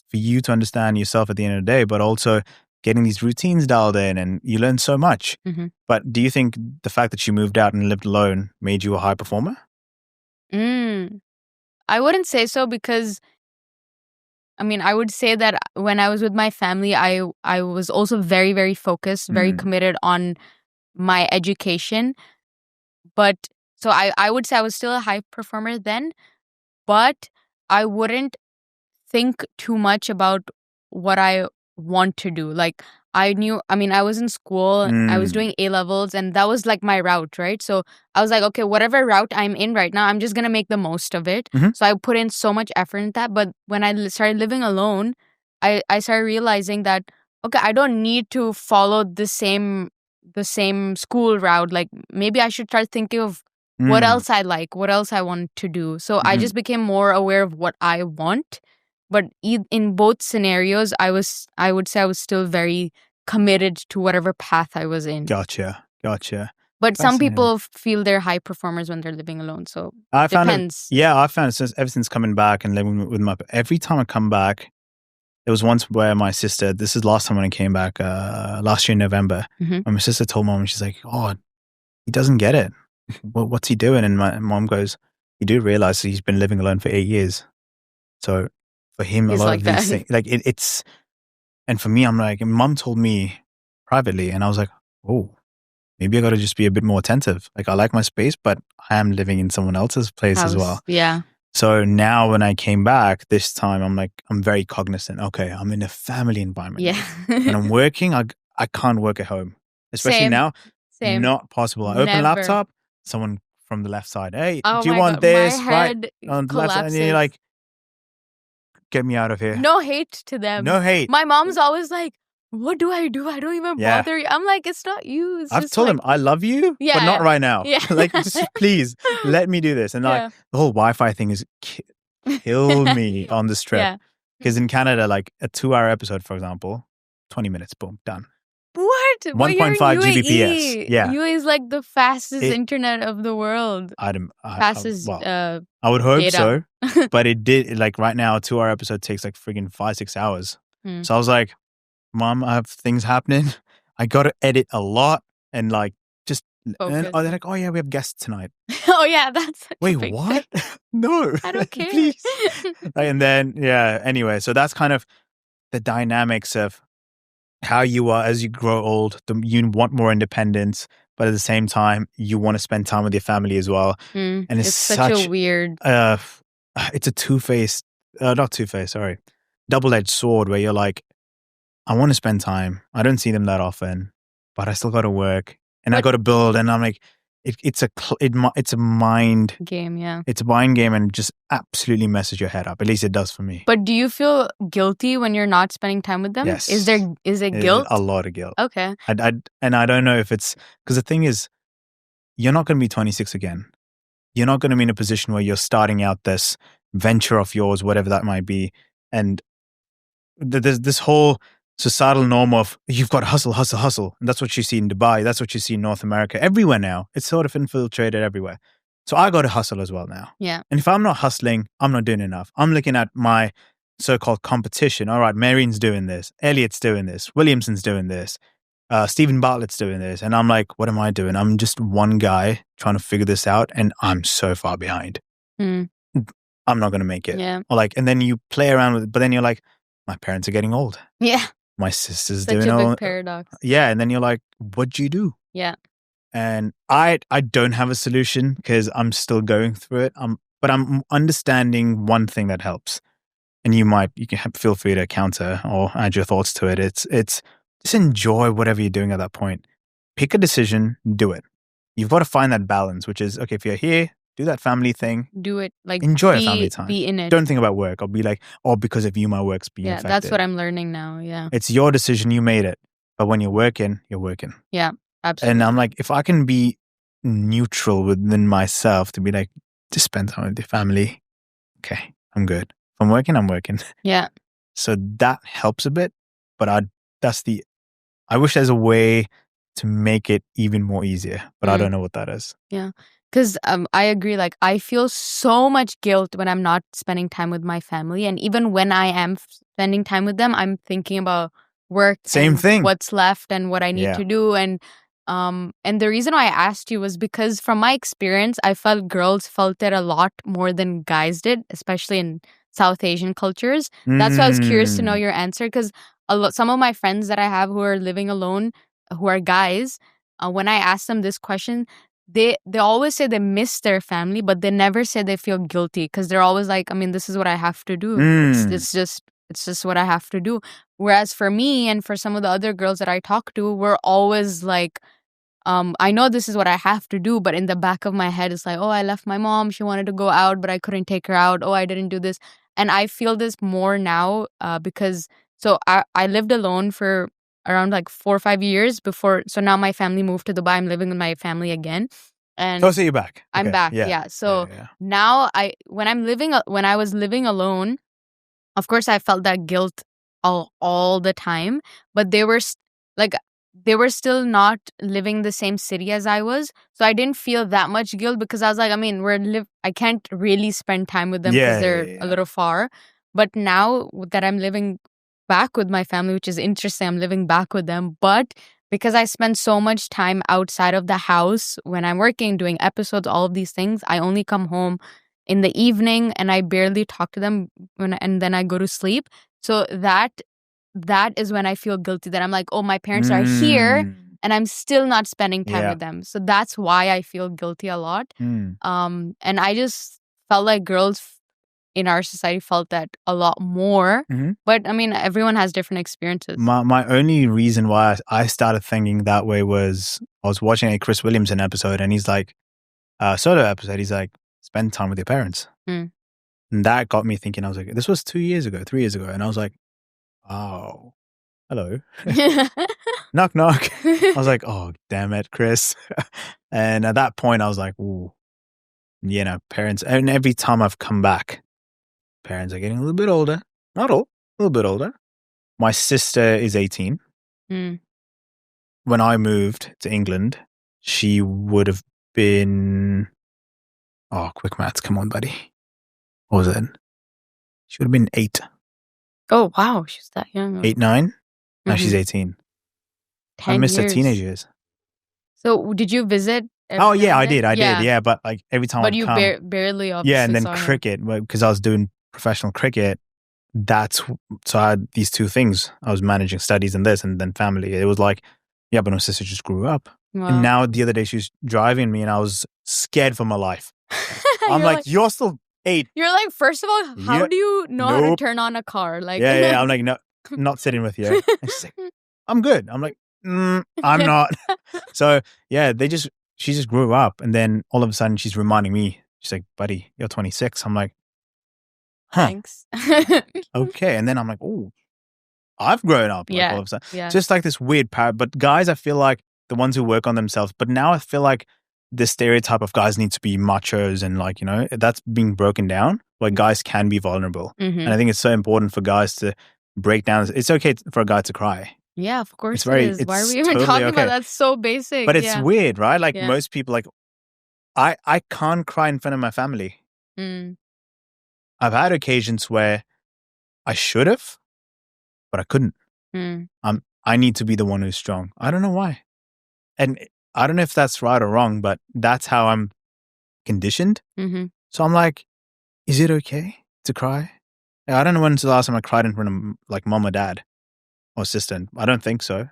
For you to understand yourself at the end of the day, but also getting these routines dialed in, and you learn so much. But do you think the fact that you moved out and lived alone made you a high performer? I wouldn't say so because, I mean, I would say that when I was with my family, I was also very, very focused, very committed on my education. But so I would say I was still a high performer then, but I wouldn't think too much about what I want to do. Like, I was in school, I was doing A-levels, and that was like my route, right? So I was like, okay, whatever route I'm in right now, I'm just going to make the most of it. So I put in so much effort in that. But when I started living alone, I started realizing that, okay, I don't need to follow the same school route. Like, maybe I should start thinking of what else I like, what else I want to do. So I just became more aware of what I want. But in both scenarios, I would say I was still very committed to whatever path I was in. Gotcha. But some people feel they're high performers when they're living alone. So it depends. I found it ever since coming back and living with every time I come back, there was once where my sister, this is last time when I came back, last year in November, when my sister told mom, she's like, oh, he doesn't get it. What's he doing? And my mom goes, you do realize he's been living alone for 8 years. So for him, He's a lot like of these that. things, like it's, and for me, I'm like, mom told me privately, and I was like, oh, maybe I got to just be a bit more attentive. Like, I like my space, but I am living in someone else's place as well. Yeah. So now when I came back this time, I'm like, I'm very cognizant. Okay, I'm in a family environment. Yeah. When I'm working, I can't work at home. Especially now, Same. not possible. I open Never. laptop, someone from the left side, hey, Oh do you my want God, this? my head on the left side, and you're like, get me out of here. No hate to them. No hate. My mom's always like, what do? I don't even bother you. I'm like, it's not you. It's I've just told like, him I love you, but not right now. Yeah. Like, just please let me do this. And like the whole Wi-Fi thing is killed me on this trip. Because in Canada, like a 2-hour episode, for example, 20 minutes, boom, done. What? 1.5 Gbps. Yeah. UAE is like the fastest internet of the world. Fastest I would hope data. so. But it did, like right now, a 2-hour episode takes like friggin' 5-6 hours. So I was like, Mom, I have things happening. I got to edit a lot and like just, and they're like, oh yeah, we have guests tonight. Oh yeah, that's such Wait, a big what? thing. No. I don't care. Please. And then, anyway, so that's kind of the dynamics of how you are as you grow old. You want more independence, but at the same time, you want to spend time with your family as well. And it's such a weird... it's a double-edged sword where you're like, I want to spend time. I don't see them that often, but I still got to work and I got to build. And I'm like, it's a mind game. Yeah. It's a mind game and just absolutely messes your head up. At least it does for me. But do you feel guilty when you're not spending time with them? Yes. Is it guilt? A lot of guilt. Okay. And I don't know if it's, because the thing is, you're not going to be 26 again. You're not going to be in a position where you're starting out this venture of yours, whatever that might be. And there's this whole societal norm of you've got to hustle. And that's what you see in Dubai. That's what you see in North America. Everywhere now. It's sort of infiltrated everywhere. So I got to hustle as well now. Yeah. And if I'm not hustling, I'm not doing enough. I'm looking at my so-called competition. All right, Mahreen's doing this. Elliot's doing this. Williamson's doing this. Stephen Bartlett's doing this. And I'm like, what am I doing? I'm just one guy trying to figure this out. And I'm so far behind. I'm not going to make it. Yeah. Or like, and then you play around with it. But then you're like, my parents are getting old. Yeah. My sister's Such doing a all. big paradox. Yeah, and then you're like, what do you do? Yeah. And I don't have a solution because I'm still going through it. But I'm understanding one thing that helps. And you can feel free to counter or add your thoughts to it. It's just enjoy whatever you're doing at that point. Pick a decision, do it. You've got to find that balance, which is, okay, if you're here, do that family thing. Do it. Like, enjoy family time. Be in it. Don't think about work. I'll be like, oh, because of you, my work's being affected. That's what I'm learning now. Yeah. It's your decision. You made it. But when you're working, you're working. Yeah, absolutely. And I'm like, if I can be neutral within myself to be like, just spend time with your family. Okay, I'm good. If I'm working, I'm working. Yeah. So that helps a bit. But I wish there's a way to make it even more easier, but I don't know what that is. Yeah. Because I agree. Like, I feel so much guilt when I'm not spending time with my family. And even when I am spending time with them, I'm thinking about work. Same thing. What's left and what I need to do. And the reason why I asked you was because from my experience, I felt girls felt it a lot more than guys did, especially in South Asian cultures. That's why I was curious to know your answer, because some of my friends that I have who are living alone, who are guys, when I ask them this question, they always say they miss their family, but they never say they feel guilty, because they're always like, I mean, this is what I have to do. It's just what I have to do. Whereas for me and for some of the other girls that I talk to, we're always like, I know this is what I have to do, but in the back of my head, it's like, oh, I left my mom. She wanted to go out, but I couldn't take her out. Oh, I didn't do this. And I feel this more now because I lived alone for around like 4 or 5 years before. So now my family moved to Dubai. I'm living with my family again. And so you're back. I'm back. Yeah. So now when I was living alone, of course I felt that guilt all the time, but they were still not living the same city as I was. So I didn't feel that much guilt because I was like, I mean, I can't really spend time with them because they're a little far. But now that I'm living back with my family, which is interesting, I'm living back with them. But because I spend so much time outside of the house when I'm working, doing episodes, all of these things, I only come home in the evening and I barely talk to them and then I go to sleep. So that is when I feel guilty that I'm like, oh, my parents are here and I'm still not spending time with them. So that's why I feel guilty a lot. And I just felt like girls in our society felt that a lot more. But I mean, everyone has different experiences. My only reason why I started thinking that way was I was watching a Chris Williamson episode and he's like, solo episode, he's like, spend time with your parents. And that got me thinking, I was like, this was 3 years ago. And I was like, oh, hello. Knock, knock. I was like, oh, damn it, Chris. And at that point, I was like, ooh, parents. And every time I've come back, parents are getting a little bit older. Not all, a little bit older. My sister is 18. When I moved to England, she would have been, quick maths. Come on, buddy. What was it? She would have been 8. Oh, wow. She's that young. 8, 9? Now she's 18. I missed her teenage years. So did you visit? Oh, yeah, I did. Yeah, but like every time But I'd you come, barely obviously yeah, and then saw cricket, because I was doing professional cricket. So I had these two things. I was managing studies and this and then family. It was like, yeah, but my sister just grew up. Wow. And now the other day she was driving me and I was scared for my life. I'm like, you're still 8. You're like, first of all, how do you know how to turn on a car? Like, yeah. I'm like, no, not sitting with you. And she's like, I'm good. I'm like, I'm not. So yeah, she just grew up, and then all of a sudden she's reminding me. She's like, buddy, you're 26. I'm like, huh. Thanks. Okay. And then I'm like, oh, I've grown up. Like, all of a sudden. Yeah. Just like this weird parrot. But guys, I feel like the ones who work on themselves. But now I feel like the stereotype of guys need to be machos and like, that's being broken down where guys can be vulnerable. And I think it's so important for guys to break down. It's okay for a guy to cry. Yeah, of course it is. Why are we even totally talking about that? That's so basic. But it's weird, right? Like most people, like I can't cry in front of my family. I've had occasions where I should have, but I couldn't. I need to be the one who's strong. I don't know why. And I don't know if that's right or wrong, but that's how I'm conditioned. So I'm like, is it okay to cry? I don't know when's the last time I cried in front of like mom or dad. or sister. I don't think so.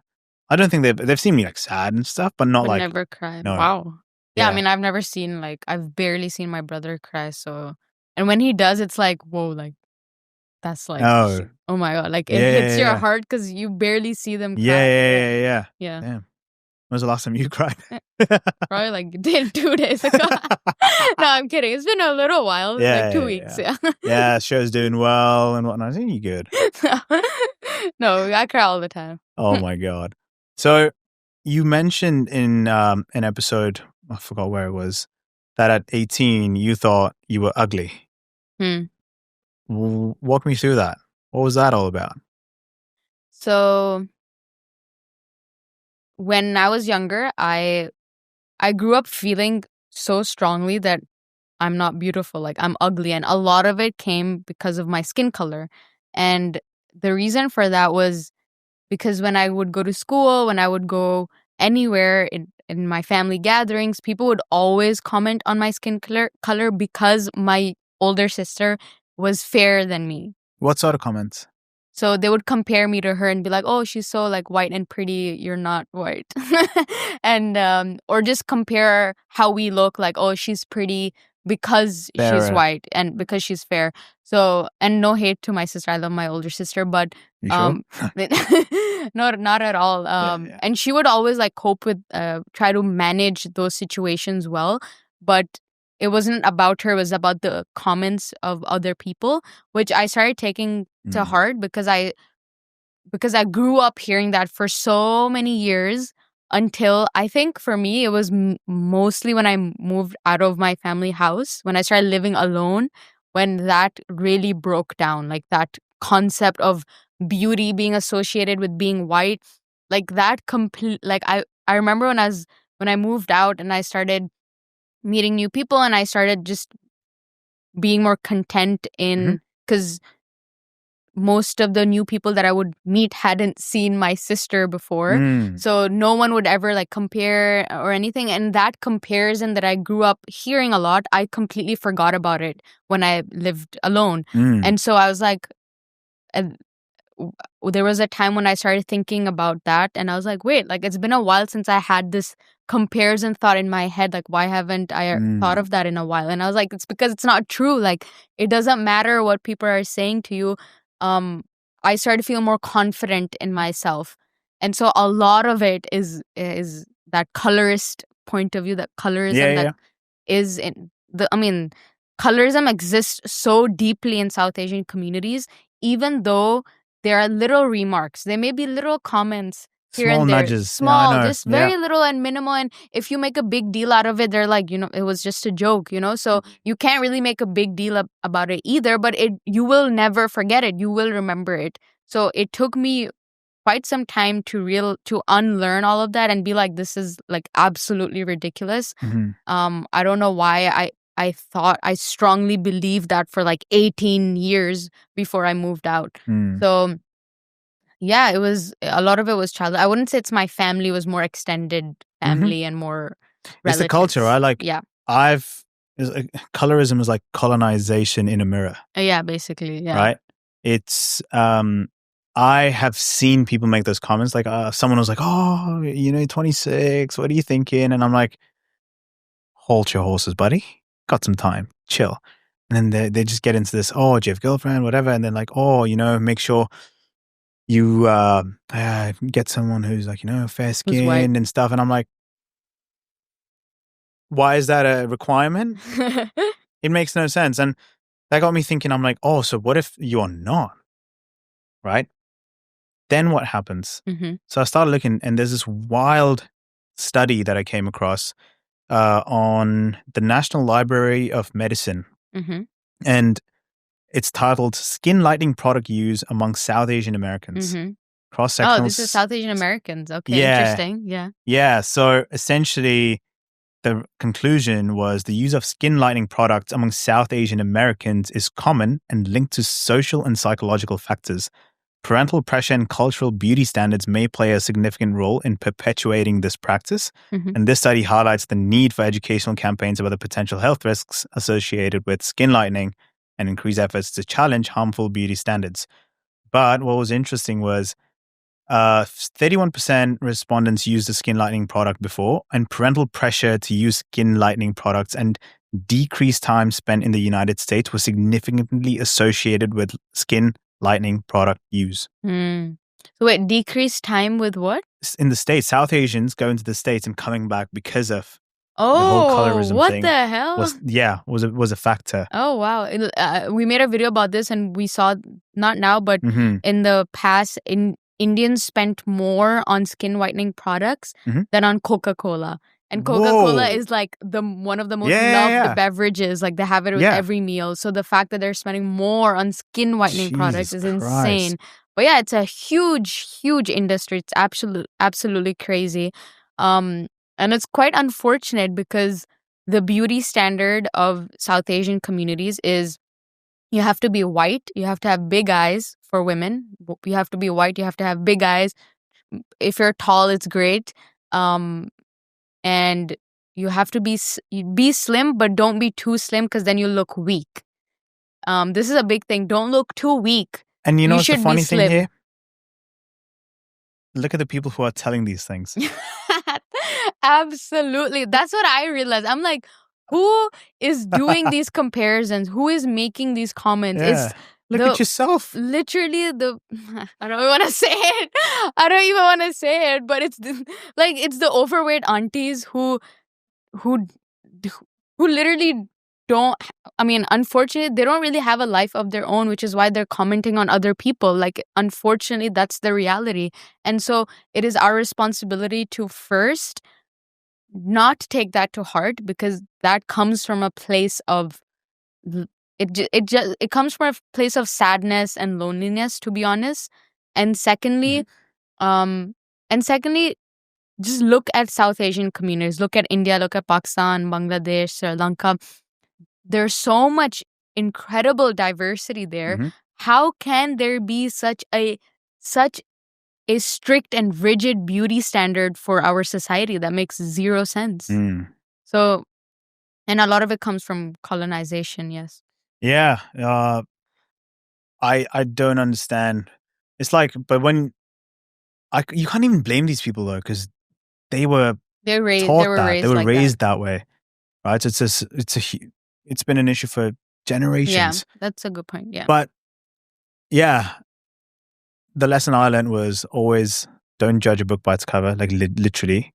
I don't think they've seen me like sad and stuff, but not But like never cried. no. Wow. Yeah, I Yeah. mean, I've never seen I've barely seen my brother cry. So, and when he does, it's like, whoa, like that's like, Oh. oh my God, like it Yeah, hits your yeah. heart because you barely see them cry. Yeah. Yeah. Damn. When was the last time you cried? Probably like 2 days ago. No, I'm kidding. It's been a little while, like 2 weeks. Yeah. Yeah, show's doing well and whatnot. I think you're good. No, I cry all the time. Oh my God. So you mentioned in an episode, I forgot where it was, that at 18 you thought you were ugly. Walk me through that. What was that all about? So when I was younger, I grew up feeling so strongly that I'm not beautiful, like I'm ugly. And a lot of it came because of my skin color. And the reason for that was because when I would go to school, when I would go anywhere in my family gatherings, people would always comment on my skin color because my older sister was fairer than me. What sort of comments? So they would compare me to her and be like, "Oh, she's so like white and pretty. You're not white," and or just compare how we look. Like, "Oh, she's pretty because she's white and because she's fair." So, and no hate to my sister. I love my older sister, but You sure? not at all. And she would always like cope with, try to manage those situations well, but it wasn't about her. It was about the comments of other people, which I started taking to heart because I grew up hearing that for so many years until I think for me it was mostly when I moved out of my family house, when I started living alone, when that really broke down, like that concept of beauty being associated with being white, like that complete. Like I remember when I moved out and I started meeting new people and I started just being more content in, because most of the new people that I would meet hadn't seen my sister before. So no one would ever like compare or anything. And that comparison that I grew up hearing a lot, I completely forgot about it when I lived alone. And so I was like, there was a time when I started thinking about that and I was like, wait, like it's been a while since I had this comparison thought in my head. Like, why haven't I thought of that in a while? And I was like, it's because it's not true. Like, it doesn't matter what people are saying to you. I started to feel more confident in myself. And so a lot of it is that colorist point of view, that colorism is in the, I mean, colorism exists so deeply in South Asian communities, even though there are little remarks. There may be little comments here small and there. Nudges. Small, Yeah, just very little and minimal. And if you make a big deal out of it, they're like, it was just a joke, So you can't really make a big deal about it either, but you will never forget it. You will remember it. So it took me quite some time to unlearn all of that and be like, this is like absolutely ridiculous. I don't know why I strongly believed that for like 18 years before I moved out. So yeah, it was, a lot of it was childhood. I wouldn't say it's my family, it was more extended family and more relatives. It's the culture, right? Like, colorism is like colonization in a mirror. Yeah, basically, yeah. Right? It's, I have seen people make those comments, like someone was like, oh, 26, what are you thinking? And I'm like, hold your horses, buddy. Got some time. Chill. And then they just get into this, oh, do you have a girlfriend, whatever. And then like, oh, make sure you get someone who's like, fair skinned and stuff. And I'm like, why is that a requirement? It makes no sense. And that got me thinking, I'm like, oh, so what if you're not? Right? Then what happens? So I started looking, and there's this wild study that I came across on the National Library of Medicine. And it's titled Skin Lightening Product Use Among South Asian Americans. Cross-sectional. Oh, this is South Asian Americans. Okay, interesting. Yeah. Yeah, so essentially the conclusion was the use of skin lightening products among South Asian Americans is common and linked to social and psychological factors. Parental pressure and cultural beauty standards may play a significant role in perpetuating this practice. And this study highlights the need for educational campaigns about the potential health risks associated with skin lightening and increased efforts to challenge harmful beauty standards. But what was interesting was 31% respondents used a skin lightening product before, and parental pressure to use skin lightening products and decreased time spent in the United States was significantly associated with skin lightening product use. So wait, decreased time with what? In the States, South Asians going to the States and coming back because of the whole colorism what thing. the hell? Was a factor. Oh, wow. We made a video about this and we saw, not now, but in the past, Indians spent more on skin whitening products than on Coca-Cola. And Coca-Cola is like one of the most loved beverages. Like they have it with every meal. So the fact that they're spending more on skin whitening products is insane. But yeah, it's a huge, huge industry. It's absolutely crazy. And it's quite unfortunate because the beauty standard of South Asian communities is you have to be white, you have to have big eyes for women. You have to be white, you have to have big eyes. If you're tall, it's great. And you have to be slim, but don't be too slim because then you look weak. This is a big thing. Don't look too weak. And you know what's the funny thing here? Look at the people who are telling these things. Absolutely. That's what I realized. I'm like, who is doing these comparisons? Who is making these comments? Yeah. Look at yourself. Literally I don't even want to say it. But it's the overweight aunties who literally don't, I mean, unfortunately, they don't really have a life of their own, which is why they're commenting on other people. Like, unfortunately, that's the reality. And so it is our responsibility to first not take that to heart, because that comes from a place of it comes from a place of sadness and loneliness, to be honest. And secondly, just look at South Asian communities. Look at India, look at Pakistan, Bangladesh, Sri Lanka. There's so much incredible diversity there. How can there be such a strict and rigid beauty standard for our society? That makes zero sense. So, and a lot of it comes from colonization, yes. Yeah. I don't understand. It's like, but when you can't even blame these people though, because they were raised that way, right? So it's been an issue for generations. Yeah, that's a good point. Yeah. But yeah, the lesson I learned was always don't judge a book by its cover. Like literally,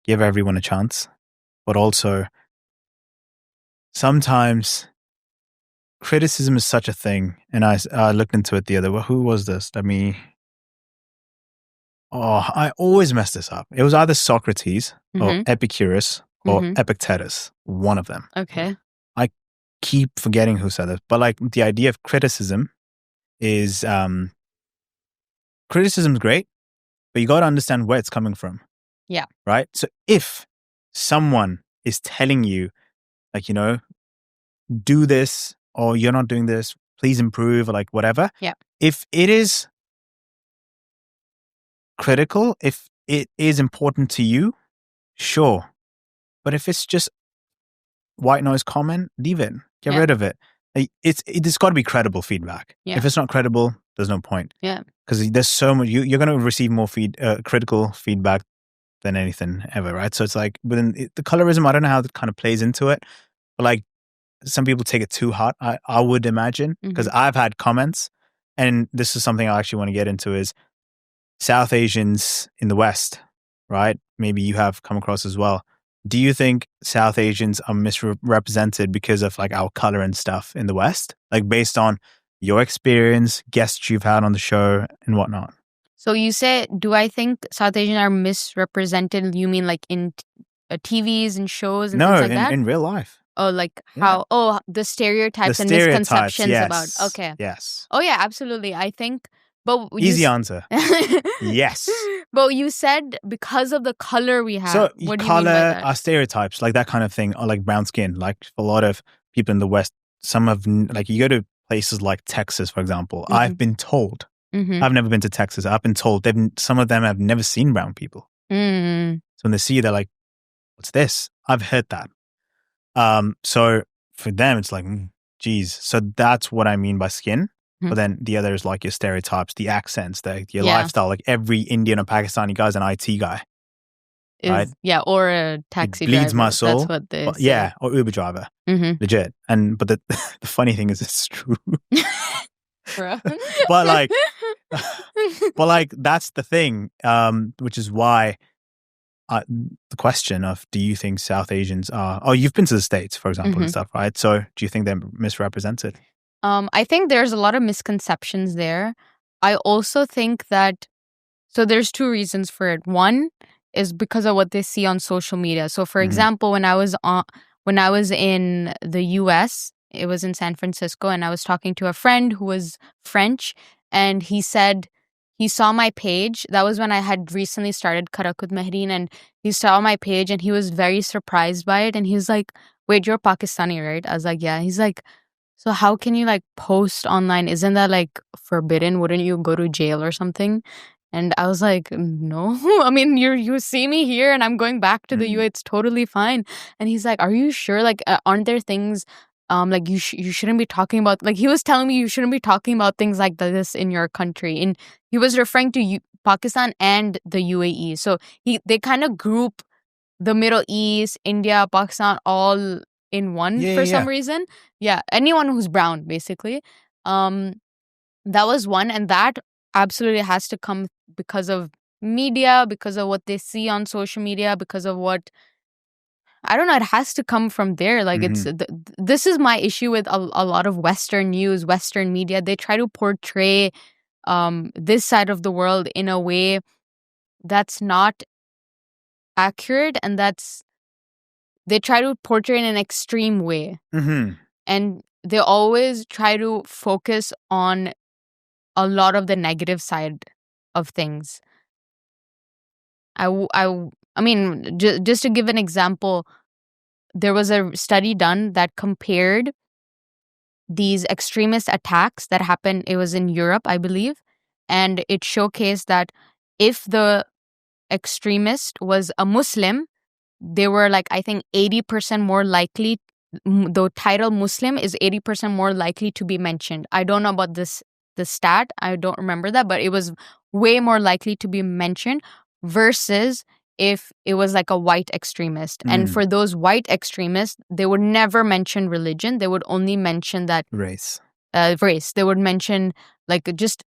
give everyone a chance. But also, sometimes criticism is such a thing. And I looked into it the other way. Who was this? I always mess this up. It was either Socrates or Epicurus or Epictetus. One of them. Okay. I keep forgetting who said it. But like the idea of criticism is criticism is great, but you got to understand where it's coming from. Yeah. Right? So if someone is telling you, like, do this, or you're not doing this, please improve, or like whatever. Yeah. If it is critical, if it is important to you, sure. But if it's just white noise comment, leave it. Get rid of it. It's got to be credible feedback. Yeah. If it's not credible, there's no point. Yeah. Because there's so much, you're going to receive more critical feedback than anything ever, right? So it's like within the colorism, I don't know how that kind of plays into it, but like some people take it too hard, I would imagine, because I've had comments, and this is something I actually want to get into, is South Asians in the West, right? Maybe you have come across as well. Do you think South Asians are misrepresented because of like our color and stuff in the West? Like based on your experience, guests you've had on the show and whatnot? So you say, do I think South Asians are misrepresented? You mean like in TVs and shows and things like that? No, in real life. Oh, like how? Oh, the stereotypes and misconceptions about. Okay. Yes. Oh yeah, absolutely. I think. But easy answer. Yes. But you said because of the color we have. So what do you color mean by that? are stereotypes, like that kind of thing, or like brown skin. Like a lot of people in the West, some have, like you go to places like Texas, for example. I've been told. I've never been to Texas. I've been told some of them have never seen brown people. So when they see, they're like, "What's this?" I've heard that. So for them, it's like, geez. So that's what I mean by skin. But then the other is like your stereotypes, the accents, your Yeah. lifestyle. Like every Indian or Pakistani guy is an IT guy. Right? Yeah, or a taxi it bleeds driver. my soul. That's what they But, say. yeah, or Uber driver. Mm-hmm. Legit. But the funny thing is it's true. Bro. but like that's the thing, which is why the question of do you think South Asians are... Oh, you've been to the States, for example, and stuff, right? So do you think they're misrepresented? I think there's a lot of misconceptions there. I also think that... So there's two reasons for it. One is because of what they see on social media. So for example, when I was in the US, it was in San Francisco, and I was talking to a friend who was French, and he said he saw my page. That was when I had recently started Karak with Mahreen, and he saw my page and he was very surprised by it, and he was like, "Wait, you're Pakistani, right?" I was like, "Yeah." He's like, "So how can you like post online? Isn't that like forbidden? Wouldn't you go to jail or something?" And I was like, "No, I mean, you see me here and I'm going back to the UAE. It's totally fine." And he's like, "Are you sure? Like, aren't there things like you shouldn't be talking about?" Like he was telling me you shouldn't be talking about things like this in your country. And he was referring to Pakistan and the UAE. So they kind of group the Middle East, India, Pakistan all in one for some reason. Yeah, anyone who's brown, basically. That was one, and that absolutely has to come because of media, because of what they see on social media, because of what... I don't know, it has to come from there. Like this is my issue with a lot of Western news, Western media. They try to portray this side of the world in a way that's not accurate, and they try to portray in an extreme way. And they always try to focus on a lot of the negative side of things. I mean, just to give an example, there was a study done that compared these extremist attacks that happened. It was in Europe, I believe, and it showcased that if the extremist was a Muslim, they were like, I think 80% more likely... The title Muslim is 80% more likely to be mentioned. I don't know about the stat. I don't remember that, but it was way more likely to be mentioned versus if it was like a white extremist. And for those white extremists, they would never mention religion. They would only mention that race. They would mention like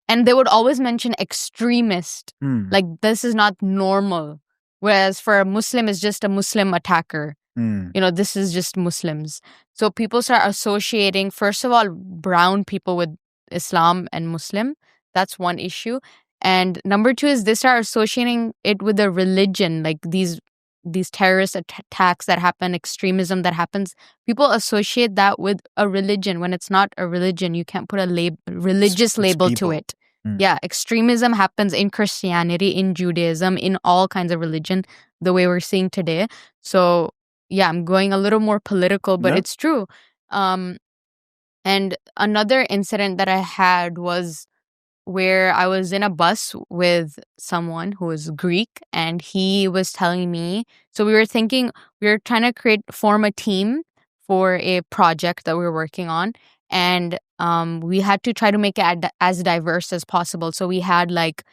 and they would always mention extremist. Like this is not normal. Whereas for a Muslim, it's just a Muslim attacker. This is just Muslims. So people start associating, first of all, brown people with Islam and Muslim. That's one issue. And number two is they start associating it with a religion, like these terrorist attacks that happen, extremism that happens. People associate that with a religion when it's not a religion. You can't put a religious label to it. Yeah, extremism happens in Christianity, in Judaism, in all kinds of religion, the way we're seeing today. So yeah, I'm going a little more political, but it's true. And another incident that I had was where I was in a bus with someone who was Greek, and he was telling me, so we were trying to form a team for a project that we were working on, and we had to try to make it as diverse as possible. So we had like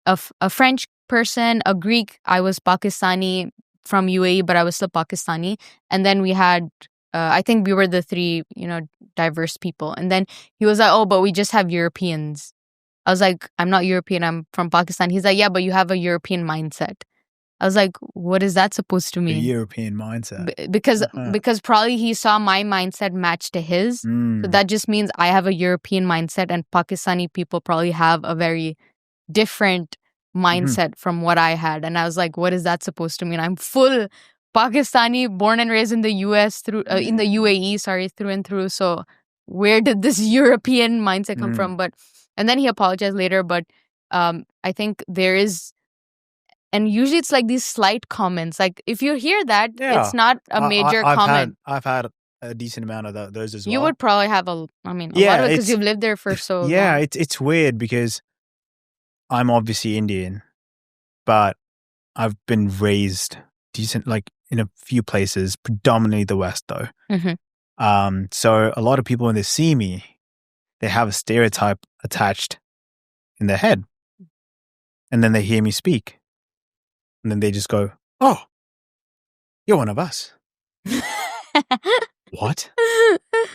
a French person, a Greek, I was Pakistani from UAE, but I was still Pakistani, and then we had I think we were the three, diverse people. And then he was like, "Oh, but we just have Europeans." I was like, "I'm not European, I'm from Pakistan." He's like, "Yeah, but you have a European mindset." I was like, "What is that supposed to mean?" A European mindset. Because probably he saw my mindset match to his. So that just means I have a European mindset, and Pakistani people probably have a very different mindset from what I had. And I was like, what is that supposed to mean? I'm full Pakistani, born and raised in the US in the UAE, through and through. So where did this European mindset come from? And then he apologized later, but I think there is, and usually it's like these slight comments. Like if you hear that, it's not a major comment. I've had a decent amount of those as well. You would probably have a lot of it because you've lived there for so long. Yeah, it's weird because I'm obviously Indian, but I've been raised decent, like in a few places, predominantly the West though. So a lot of people when they see me, they have a stereotype attached in their head. And then they hear me speak. And then they just go, oh, you're one of us. What?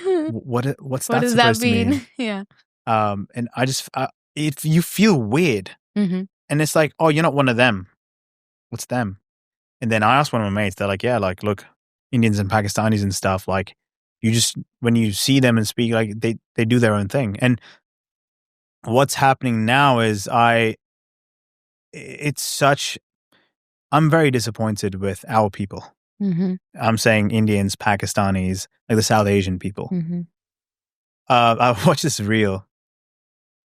What's What that does supposed that mean? to mean? Yeah. And I just, if you feel weird, and it's like, oh, you're not one of them. What's them? And then I asked one of my mates, they're like, yeah, like, look, Indians and Pakistanis and stuff, like, you just, when you see them and speak, like, they do their own thing. And what's happening now is I'm very disappointed with our people. I'm saying Indians, Pakistanis, like the South Asian people. I watched this reel.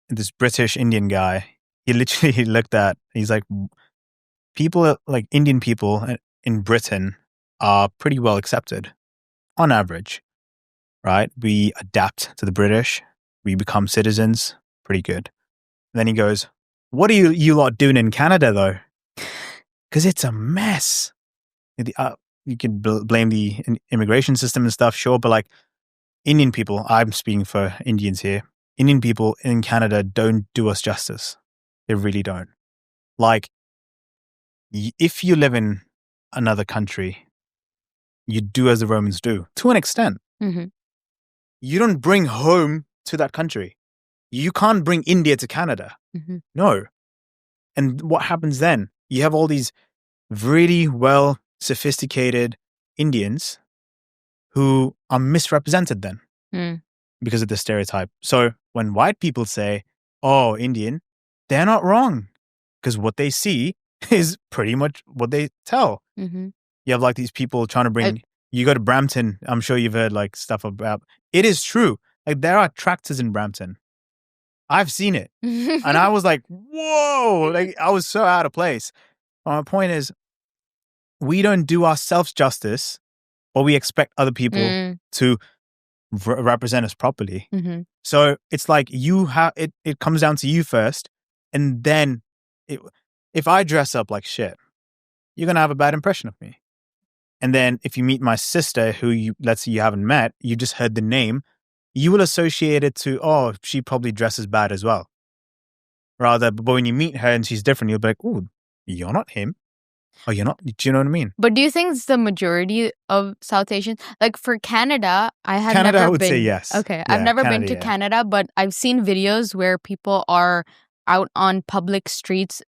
This British Indian guy, he literally looked at, he's like, people, like Indian people in Britain are pretty well accepted on average, right? We adapt to the British. We become citizens. Pretty good. And then he goes, what are you lot doing in Canada though? Because it's a mess. You can blame the immigration system and stuff, sure, but like Indian people, I'm speaking for Indians here, Indian people in Canada don't do us justice. They really don't. Like, if you live in another country, you do as the Romans do, to an extent. You don't bring home to that country. You can't bring India to Canada. No. And what happens then? You have all these really well sophisticated Indians who are misrepresented then because of the stereotype. So when white people say, oh, Indian, they're not wrong because what they see is pretty much what they tell. You have like these people trying to bring, you go to Brampton, I'm sure you've heard like stuff about, it is true. Like there are tractors in Brampton. I've seen it. And I was like, whoa, like I was so out of place. My point is, we don't do ourselves justice, or we expect other people to represent us properly. So it's like it comes down to you first, and then if I dress up like shit, you're going to have a bad impression of me. And then if you meet my sister, who let's say you haven't met, you just heard the name, you will associate it to, oh, she probably dresses bad as well. But when you meet her and she's different, you'll be like, oh, you're not him. Oh, you're not? Do you know what I mean? But do you think it's the majority of South Asians? Like for Canada, I would say yes. Okay, yeah, I've never been to Canada, but I've seen videos where people are out on public streets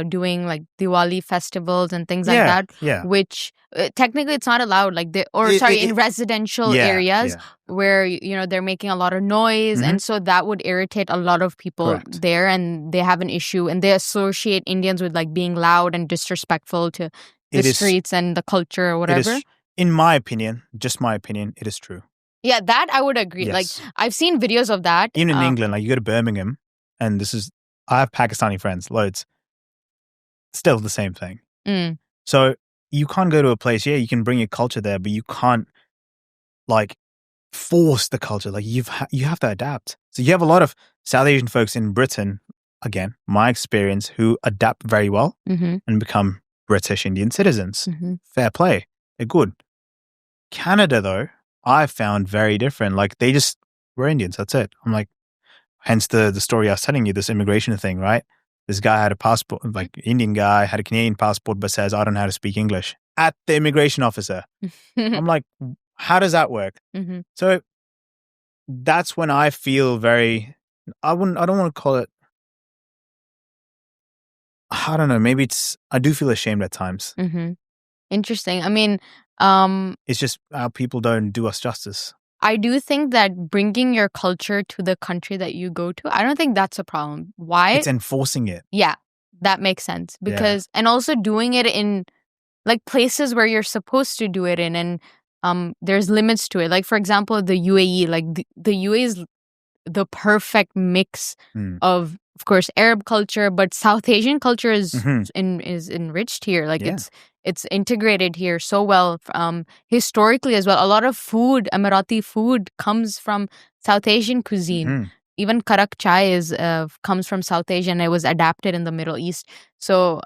doing like Diwali festivals and things like that, which technically it's not allowed, like in residential areas where they're making a lot of noise, and so that would irritate a lot of people there, and they have an issue, and they associate Indians with like being loud and disrespectful to the streets and the culture or whatever. In my opinion, just my opinion, it is true. Yeah, that I would agree. Yes. Like I've seen videos of that. Even in England, like you go to Birmingham, and I have Pakistani friends, loads. Still the same thing. So you can't go to a place, you can bring your culture there, but you can't like force the culture. Like you have to adapt. So you have a lot of South Asian folks in Britain, again, my experience, who adapt very well and become British Indian citizens. Fair play. They're good. Canada, though, I found very different. Like they just were Indians. That's it. I'm like, hence the story I was telling you, this immigration thing, right? This guy had a passport, like Indian guy, had a Canadian passport, but says, I don't know how to speak English at the immigration officer. I'm like, how does that work? So that's when I feel very, I don't want to call it, I don't know, maybe I do feel ashamed at times. Interesting. I mean, it's just how people don't do us justice. I do think that bringing your culture to the country that you go to, I don't think that's a problem. Why? It's enforcing it. Yeah, that makes sense. Because, and also doing it in like places where you're supposed to do it in, and there's limits to it. Like, for example, the UAE, like the UAE is the perfect mix of course, Arab culture, but South Asian culture is enriched here. Like it's integrated here so well. Historically as well, a lot of food, Emirati food, comes from South Asian cuisine. Even Karak chai comes from South Asia, and it was adapted in the Middle East. So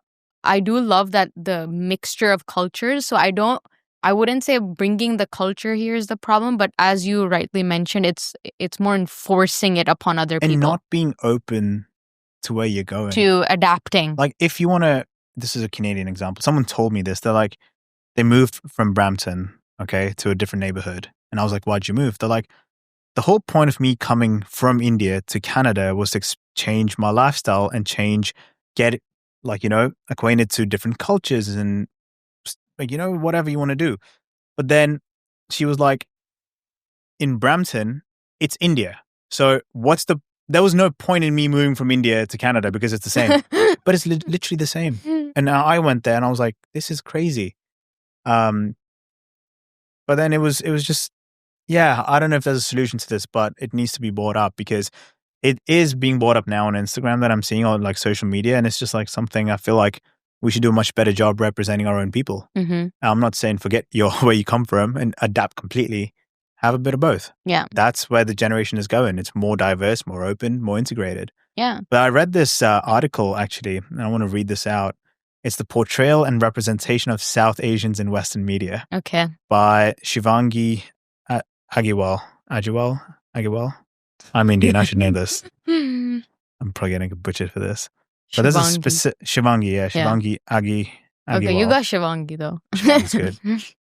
I do love that the mixture of cultures. So I I wouldn't say bringing the culture here is the problem, but as you rightly mentioned, it's more enforcing it upon other people. And not being open to where you're going. To adapting. Like if you want to, this is a Canadian example. Someone told me this. They're like, they moved from Brampton, okay, to a different neighborhood. And I was like, why'd you move? They're like, the whole point of me coming from India to Canada was to change my lifestyle and get, like, you know, acquainted to different cultures and, like, you know, whatever you want to do. But then she was like, in Brampton, it's India. So there was no point in me moving from India to Canada because it's the same. But it's literally the same. And I went there and I was like, this is crazy. But then it was just, yeah, I don't know if there's a solution to this, but it needs to be brought up because it is being brought up now on Instagram that I'm seeing on like social media. And it's just like something I feel like we should do a much better job representing our own people. Mm-hmm. I'm not saying forget where you come from and adapt completely. Have a bit of both. Yeah. That's where the generation is going. It's more diverse, more open, more integrated. Yeah. But I read this article actually, and I want to read this out. It's the portrayal and representation of South Asians in Western media. Okay. By Shivangi Agiwal. I'm Indian. I should know this. I'm probably getting butchered for this. But there's a specific Shivangi, Shivangi Agiwal. Okay, you got Shivangi though. Shivangi's good.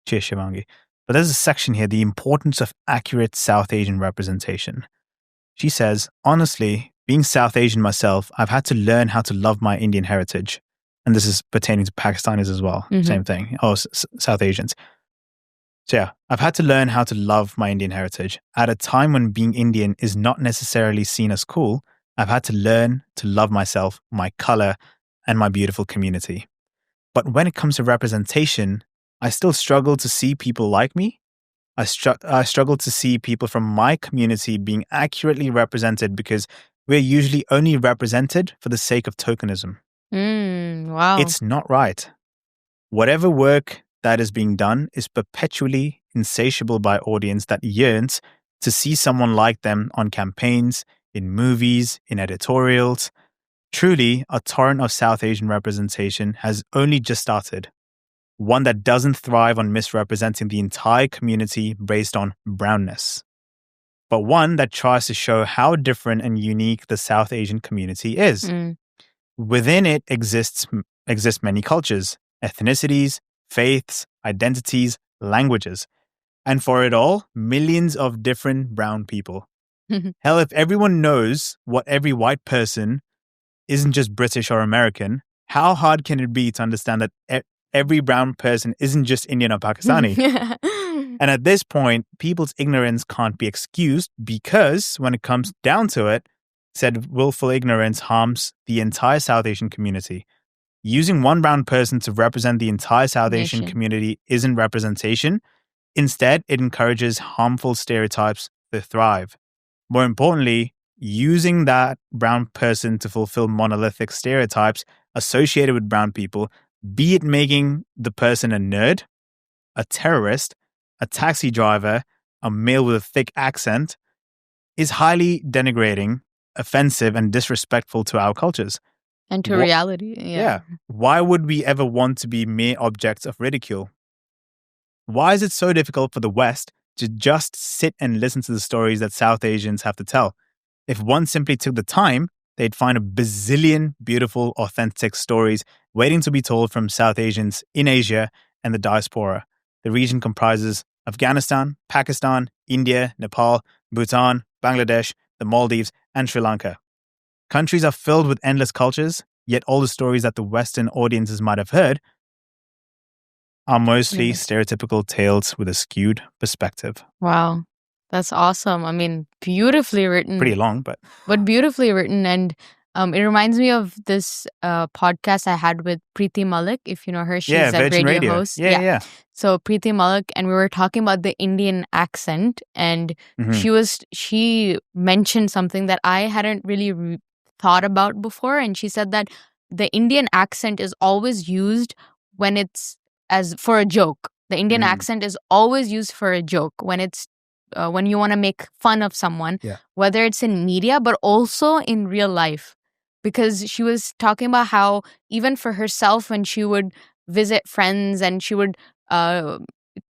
Cheers, Shivangi. But there's a section here, the importance of accurate South Asian representation. She says, honestly, being South Asian myself, I've had to learn how to love my Indian heritage. And this is pertaining to Pakistanis as well. Mm-hmm. Same thing. South Asians. So yeah, I've had to learn how to love my Indian heritage. At a time when being Indian is not necessarily seen as cool, I've had to learn to love myself, my color, and my beautiful community. But when it comes to representation, I still struggle to see people like me. I struggle to see people from my community being accurately represented because we're usually only represented for the sake of tokenism. Wow. It's not right. Whatever work that is being done is perpetually insatiable by audience that yearns to see someone like them on campaigns, in movies, in editorials. Truly, a torrent of South Asian representation has only just started. One that doesn't thrive on misrepresenting the entire community based on brownness, but one that tries to show how different and unique the South Asian community is. Within it exist many cultures, ethnicities, faiths, identities, languages, and for it all, millions of different brown people. Hell, if everyone knows what every white person isn't just British or American, how hard can it be to understand that every brown person isn't just Indian or Pakistani? And at this point, people's ignorance can't be excused because when it comes down to it, said willful ignorance harms the entire South Asian community. Using one brown person to represent the entire South Asian community isn't representation. Instead, it encourages harmful stereotypes to thrive. More importantly, using that brown person to fulfill monolithic stereotypes associated with brown people, be it making the person a nerd, a terrorist, a taxi driver, a male with a thick accent, is highly denigrating, offensive, and disrespectful to our cultures. And to reality. Yeah. Why would we ever want to be mere objects of ridicule? Why is it so difficult for the West to just sit and listen to the stories that South Asians have to tell? If one simply took the time, they'd find a bazillion beautiful, authentic stories waiting to be told from South Asians in Asia and the diaspora. The region comprises Afghanistan, Pakistan, India, Nepal, Bhutan, Bangladesh, the Maldives, and Sri Lanka. Countries are filled with endless cultures, yet all the stories that the Western audiences might have heard are mostly stereotypical tales with a skewed perspective. Wow. That's awesome. I mean, beautifully written. Pretty long, but beautifully written. And it reminds me of this podcast I had with Preeti Malik. If you know her, she's a radio host. Yeah. So Preeti Malik, and we were talking about the Indian accent, and she mentioned something that I hadn't really thought about before, and she said that the Indian accent is always used when it's for a joke. The Indian accent is always used for a joke when it's when you want to make fun of someone, whether it's in media, but also in real life. Because she was talking about how even for herself, when she would visit friends and she would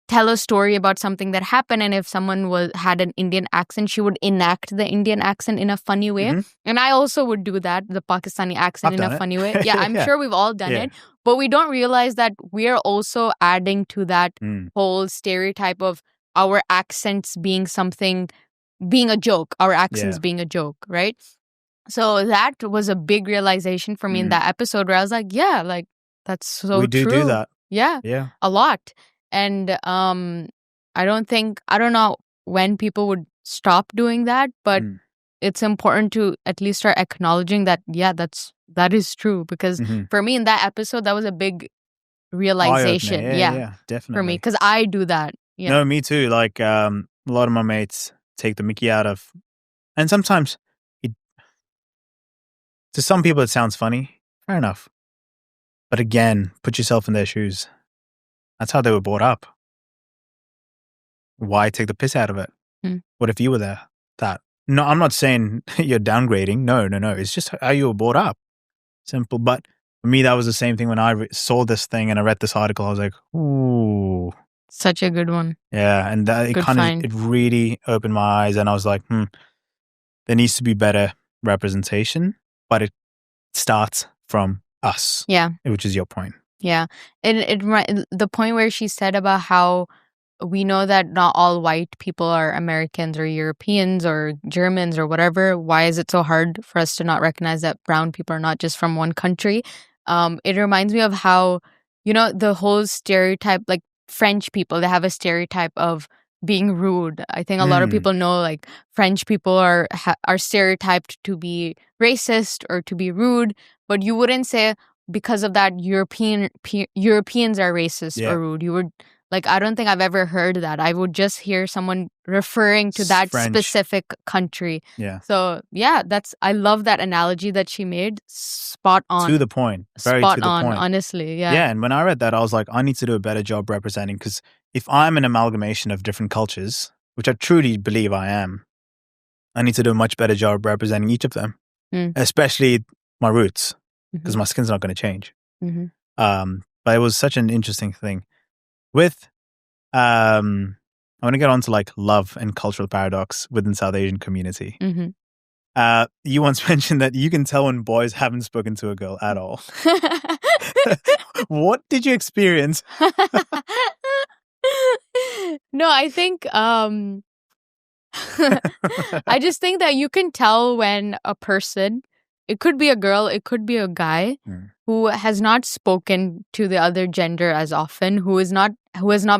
tell a story about something that happened, and if someone had an Indian accent, she would enact the Indian accent in a funny way. And I also would do that, the Pakistani accent in a funny way. Yeah, I'm sure we've all done it, but we don't realize that we are also adding to that whole stereotype of our accents being a joke, our accents being a joke, right? So that was a big realization for me in that episode, where I was like, yeah, like that's so true. We do that. Yeah, a lot. And I don't know when people would stop doing that, but it's important to at least start acknowledging that, that is true. Because for me in that episode, that was a big realization. Yeah, definitely. For me, because I do that. Yeah. No, me too. Like a lot of my mates take the mickey out of, and sometimes to some people it sounds funny. Fair enough. But again, put yourself in their shoes. That's how they were brought up. Why take the piss out of it? What if you were there? No, I'm not saying you're downgrading. No. It's just how you were brought up. Simple. But for me, that was the same thing when I saw this thing and I read this article. I was like, ooh. Such a good one. Yeah. And it really opened my eyes. And I was like, there needs to be better representation. But it starts from us. Yeah. Which is your point. Yeah. The point where she said about how we know that not all white people are Americans or Europeans or Germans or whatever. Why is it so hard for us to not recognize that brown people are not just from one country? It reminds me of how, the whole stereotype, like French people, they have a stereotype of being rude. I think a lot of people know, like, French people are stereotyped to be racist or to be rude, but you wouldn't say because of that Europeans are racist or rude. You would, like, I don't think I've ever heard that. I would just hear someone referring to that specific country. Yeah. So yeah, I love that analogy that she made. Spot on. To the point. Very Spot to the on, point. honestly. Yeah. Yeah, and when I read that, I was like, I need to do a better job representing, because if I'm an amalgamation of different cultures, which I truly believe I am, I need to do a much better job representing each of them, especially my roots, because my skin's not going to change. But it was such an interesting thing. With, I want to get on to like love and cultural paradox within South Asian community. You once mentioned that you can tell when boys haven't spoken to a girl at all. What did you experience? No, I think I just think that you can tell when a person, it could be a girl, it could be a guy, who has not spoken to the other gender as often, who has not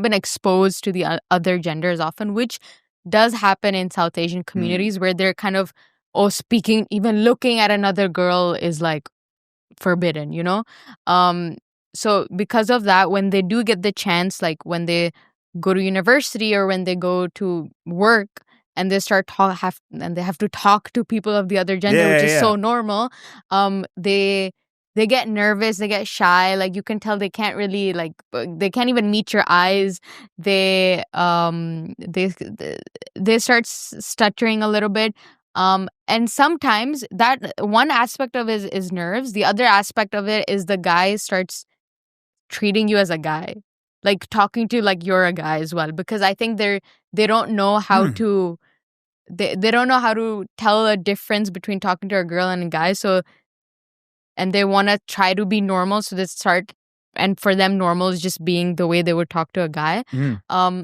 been exposed to the other gender as often, which does happen in South Asian communities, where they're kind of, speaking, even looking at another girl is like forbidden, So because of that, when they do get the chance, like when they go to university or when they go to work and they they have to talk to people of the other gender, which is so normal, they get nervous, they get shy. Like, you can tell they can't really, like, they can't even meet your eyes. They start stuttering a little bit. And sometimes that one aspect of it is nerves. The other aspect of it is the guy starts treating you as a guy, like talking to you like you're a guy as well. Because I think they don't know how to they don't know how to tell a difference between talking to a girl and a guy. So, and they want to try to be normal, so they start, and for them normal is just being the way they would talk to a guy.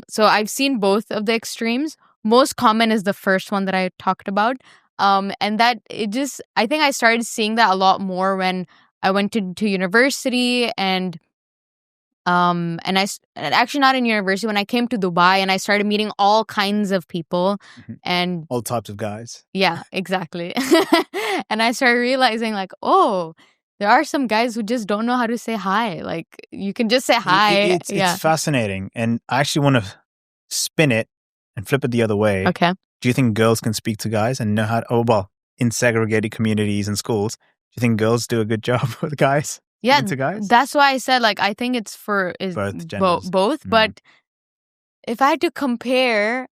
So I've seen both of the extremes. Most common is the first one that I talked about. And that I think I started seeing that a lot more when I went to university, and actually not in university, when I came to Dubai and I started meeting all kinds of people and all types of guys. Yeah, exactly. And I started realizing, like, there are some guys who just don't know how to say hi. Like, you can just say hi. It's fascinating. And I actually want to spin it and flip it the other way. Okay. Do you think girls can speak to guys and know how to, in segregated communities and schools, do you think girls do a good job with guys? Yeah, to guys? That's why I said, like, I think it's for both genders. Both. But if I had to compare,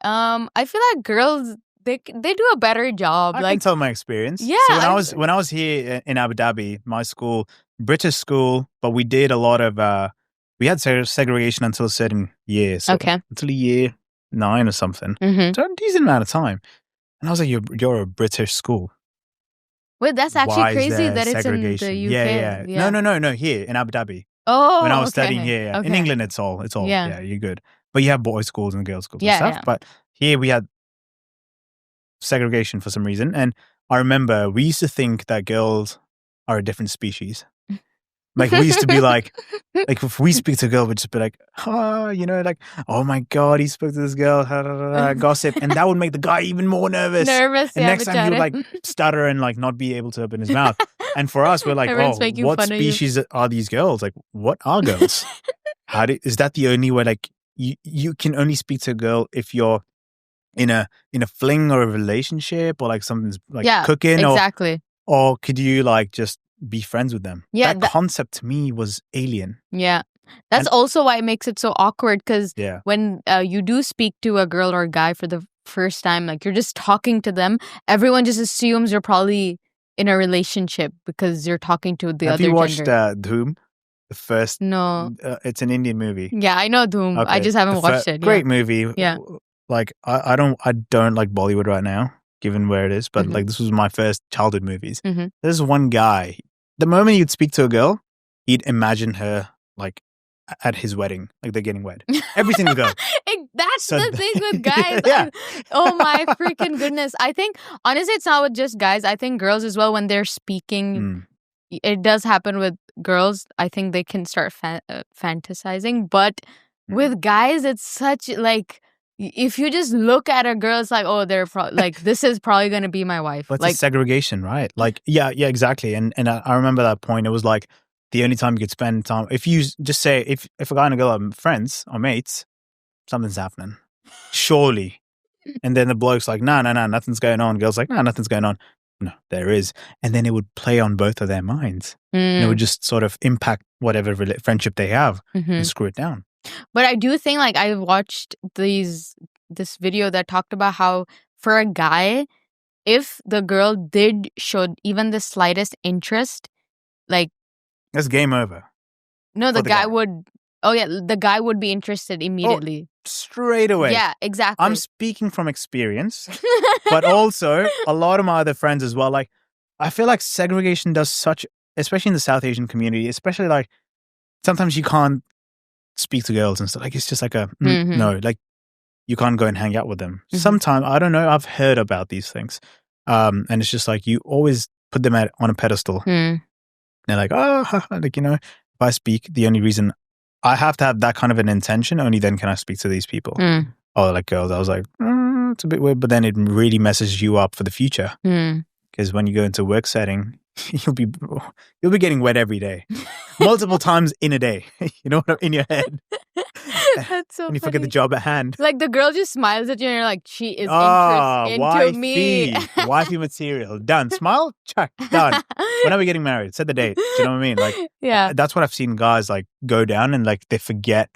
I feel like girls, they do a better job. I can tell my experience. Yeah. So when I was here in Abu Dhabi, my school, British school, but we did a lot of we had segregation until a certain year. So Okay. until year 9 or something. Mm-hmm. So a decent amount of time. And I was like, you're a British school. Wait, that's actually Why is crazy there that it's in the segregation? UK. Yeah. No, here in Abu Dhabi. Oh, When I was okay. studying here, yeah. In Okay. England, it's all, Yeah. yeah, you're good. But you have boys' schools and girls' schools and Yeah, stuff. yeah. But here we had segregation for some reason. And I remember we used to think that girls are a different species. Like we used to be like if we speak to a girl, we'd just be like, oh, like, oh my God, he spoke to this girl, gossip. And that would make the guy even more nervous. And next time he would like stutter and like not be able to open his mouth. And for us, we're like, Everyone's making what fun of you. species are these girls? Like, what are girls? Is that the only way? Like, you can only speak to a girl if you're in a fling or a relationship or like something's like cooking exactly. or could you like just be friends with them? Yeah, that concept to me was alien. Yeah. That's also why it makes it so awkward because Yeah. when you do speak to a girl or a guy for the first time, like you're just talking to them, everyone just assumes you're probably in a relationship because you're talking to the Have other you watched gender. Dhoom? The first? No. It's an Indian movie. Yeah, I know Dhoom. Okay. I just haven't watched it. Great movie. Yeah. Like I don't like Bollywood right now, given where it is. But like this was my first childhood movies. Mm-hmm. There's one guy. The moment you'd speak to a girl, he'd imagine her like at his wedding, like they're getting wed. Every single girl. That's the thing with guys. Yeah. Oh my freaking goodness. I think honestly, it's not with just guys. I think girls as well when they're speaking. It does happen with girls. I think they can start fantasizing, but with guys, it's such like if you just look at a girl, it's like, oh, they're like this is probably going to be my wife. But like it's segregation, right? Like, yeah, exactly. And I remember that point. It was like the only time you could spend time. If you just say if a guy and a girl are friends or mates, something's happening, surely. And then the bloke's like, no, nothing's going on. Girl's like, no, nothing's going on. No, there is. And then it would play on both of their minds. And it would just sort of impact whatever friendship they have and screw it down. But I do think like I watched this video that talked about how for a guy, if the girl did show even the slightest interest, like that's game over. No, the guy would. Oh yeah, the guy would be interested immediately. Straight away. Yeah, exactly. I'm speaking from experience, but also a lot of my other friends as well. Like, I feel like segregation does such, especially in the South Asian community, especially like sometimes you can't speak to girls and stuff. Like, it's just like no, like you can't go and hang out with them. Sometimes, I don't know, I've heard about these things. And it's just like you always put them on a pedestal. They're like, oh, like, if I speak, the only reason I have to have that kind of an intention, only then can I speak to these people. Or like girls, I was like, it's a bit weird, but then it really messes you up for the future. Because when you go into a work setting, you'll be getting wet every day, multiple times in a day. In your head. That's so when you funny. forget the job at hand. Like the girl just smiles at you and you're like, she is interested into me. Wifey material. Done. Smile? Check. Done. When are we getting married? Set the date. Do you know what I mean? Like, yeah. That's what I've seen guys like go down and like they forget,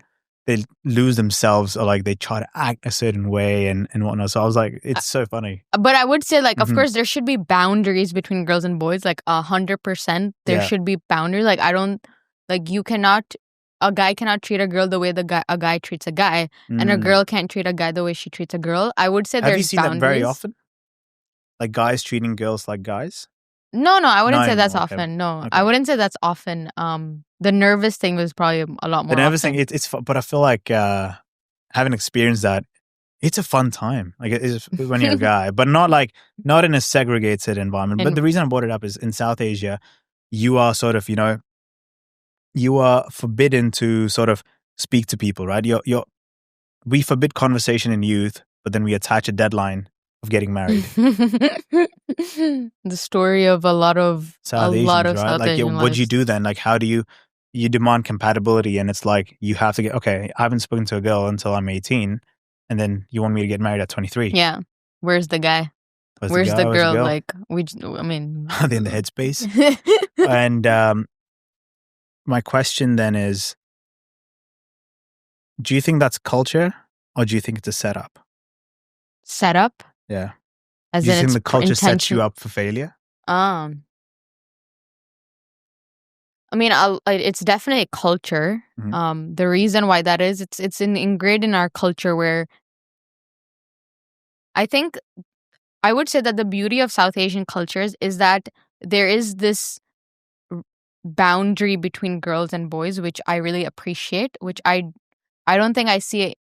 they lose themselves or like they try to act a certain way and whatnot. So I was like, it's so funny. But I would say like, of course, there should be boundaries between girls and boys. Like 100%. There should be boundaries. Like a guy cannot treat a girl the way a guy treats a guy, and a girl can't treat a guy the way she treats a girl. I would say there's boundaries. Have you seen that very often? Like guys treating girls like guys? No, I wouldn't say that's often. No, okay. I wouldn't say that's often. The nervous thing was probably a lot more. The nervous thing, it's but I feel like having experienced that, it's a fun time. Like it's when you're a guy, but not in a segregated environment. But the reason I brought it up is in South Asia, you are sort of you are forbidden to sort of speak to people, right? We forbid conversation in youth, but then we attach a deadline of getting married. The story of a lot of South Asians, right? South like, Asian what do you do then? Like, how do you demand compatibility? And it's like you have to I haven't spoken to a girl until I'm 18, and then you want me to get married at 23. Yeah, where's the guy? Where's the girl? Like I mean, are they in the headspace? And my question then is, do you think that's culture or do you think it's a setup? Setup? Yeah. As do you in think the culture sets you up for failure? I mean, it's definitely a culture. The reason why that is, it's ingrained in our culture where I think I would say that the beauty of South Asian cultures is that there is this boundary between girls and boys, which I really appreciate, which I don't think I see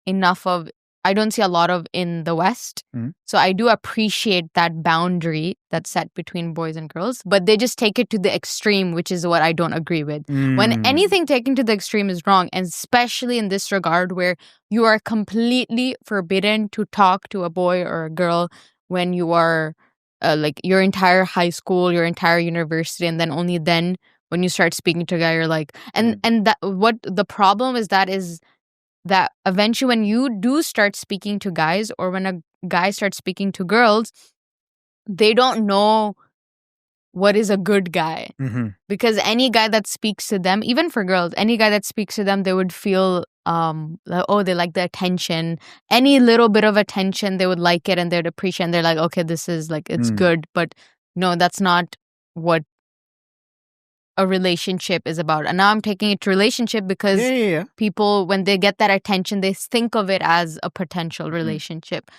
enough of. I don't see a lot of in the West. So I do appreciate that boundary that's set between boys and girls, but they just take it to the extreme, which is what I don't agree with. When anything taken to the extreme is wrong, and especially in this regard where you are completely forbidden to talk to a boy or a girl when you are like your entire high school, your entire university, and then only then when you start speaking to a guy, you're like, and that what the problem is that eventually when you do start speaking to guys or when a guy starts speaking to girls, they don't know what is a good guy. Because any guy that speaks to them, even for girls, any guy that speaks to them, they would feel, like, oh, they like the attention. Any little bit of attention, they would like it and they'd appreciate it. And they're like, okay, this is like, it's good. But no, that's not what a relationship is about. And now I'm taking it to relationship because people, when they get that attention, they think of it as a potential relationship.